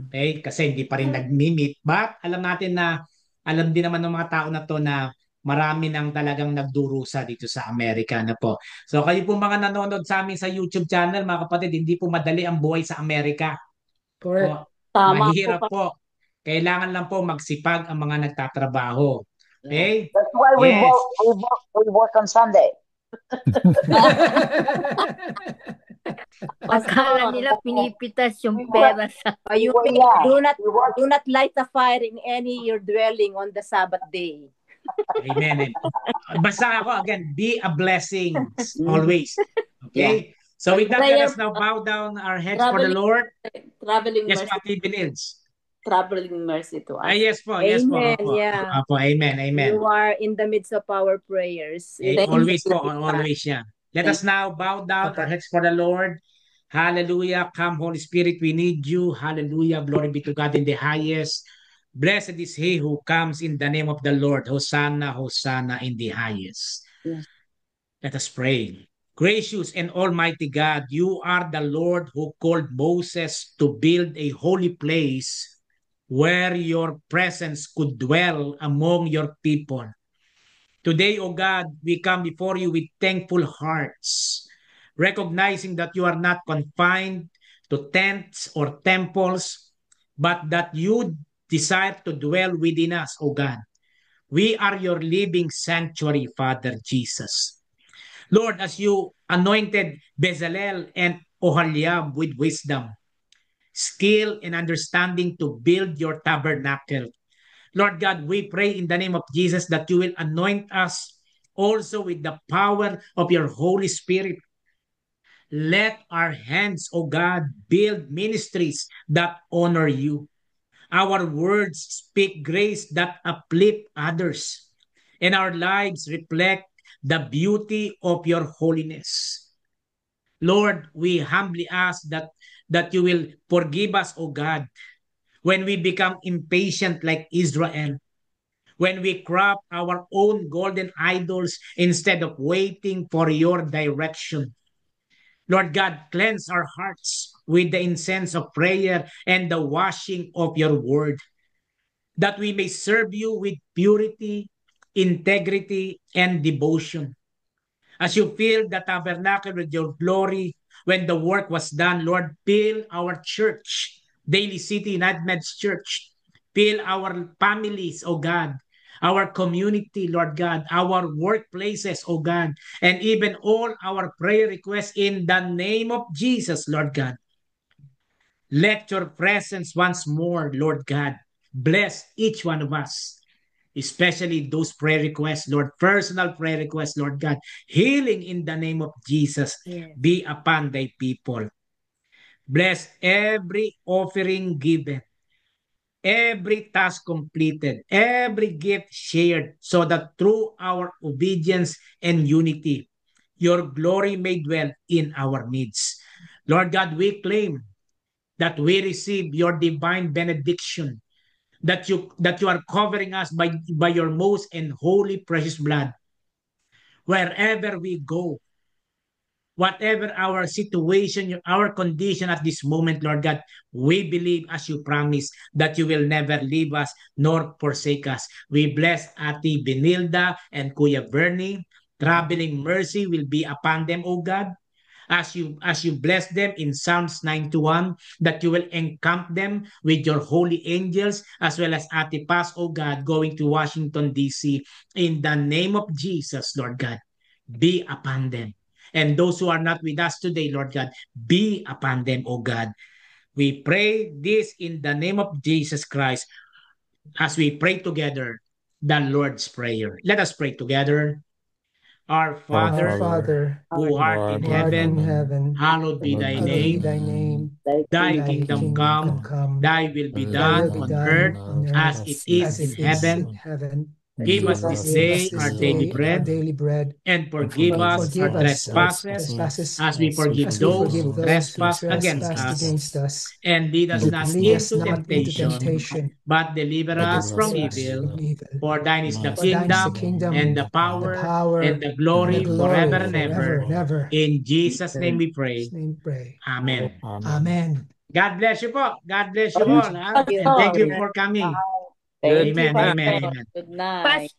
Okay? Kasi hindi pa rin nag-meet. But alam din naman ng mga tao na to na marami nang talagang nagdurusa dito sa Amerika na po. So kayo po mga nanonood sa amin sa YouTube channel, mga kapatid, hindi po madali ang buhay sa Amerika. Correct. Mahirap po. Kailangan lang po magsipag ang mga nagtatrabaho. Okay? That's why we work on Sunday. Akala nila pinipitas yung pera sa do not light a fire in your dwelling on the Sabbath day. Amen. Basta ako, again, be a blessing always. Okay? So with that, let us now bow down our heads for the Lord. Traveling yes, mercy. Pati Binils. traveling mercy to us. Yes po, yes po. Amen. Opo. Yeah. Opo, amen, amen. You are in the midst of our prayers. Always po, always siya. Let us now bow down our heads for the Lord. Hallelujah. Come, Holy Spirit, we need you. Hallelujah. Glory be to God in the highest. Blessed is he who comes in the name of the Lord. Hosanna, Hosanna in the highest. Yes. Let us pray. Gracious and almighty God, you are the Lord who called Moses to build a holy place where your presence could dwell among your people. Today, O God, we come before you with thankful hearts, recognizing that you are not confined to tents or temples, but that you desire to dwell within us, O God. We are your living sanctuary, Father Jesus. Lord, as you anointed Bezalel and Oholiab with wisdom, skill, and understanding to build your tabernacle, Lord God, we pray in the name of Jesus that you will anoint us also with the power of your Holy Spirit. Let our hands, O God, build ministries that honor you. Our words speak grace that uplift others, and our lives reflect the beauty of your holiness. Lord, we humbly ask that you will forgive us, O God, when we become impatient like Israel, when we craft our own golden idols instead of waiting for your direction. Lord God, cleanse our hearts with the incense of prayer and the washing of your word, that we may serve you with purity, integrity, and devotion. As you fill the tabernacle with your glory, when the work was done, Lord, fill our church, Daily City United Methodist Church. Fill our families, O God, our community, Lord God, our workplaces, O God, and even all our prayer requests in the name of Jesus, Lord God. Let your presence once more, Lord God, bless each one of us, especially those prayer requests, Lord, personal prayer requests, Lord God. Healing in the name of Jesus be upon thy people. Bless every offering given, every task completed, every gift shared, so that through our obedience and unity, your glory may dwell in our midst. Lord God, we claim that we receive your divine benediction, that you are covering us by your most and holy precious blood. Wherever we go, whatever our situation, our condition at this moment, Lord God, we believe as you promised that you will never leave us nor forsake us. We bless Ate Benilda and Kuya Bernie. Traveling mercy will be upon them, O God. As you bless them in Psalms 91, that you will encamp them with your holy angels, as well as Ate Paz, O God, going to Washington, D.C. In the name of Jesus, Lord God, be upon them. And those who are not with us today, Lord God, be upon them, O God. We pray this in the name of Jesus Christ as we pray together the Lord's Prayer. Let us pray together. Our Father, who art in heaven, hallowed be thy name. Thy kingdom come, thy will be done on earth as it is in heaven. Give us this day our daily bread, and forgive us our trespasses as we forgive those who trespass against us. And lead us not into temptation, but deliver us from evil. For thine is the kingdom, and the power, and the glory forever and ever. In Jesus' name we pray. Amen. Amen. God bless you po. God bless you all. And thank you for coming. Thank Amen, you, amen, Pastor. amen. Good night. Pastor.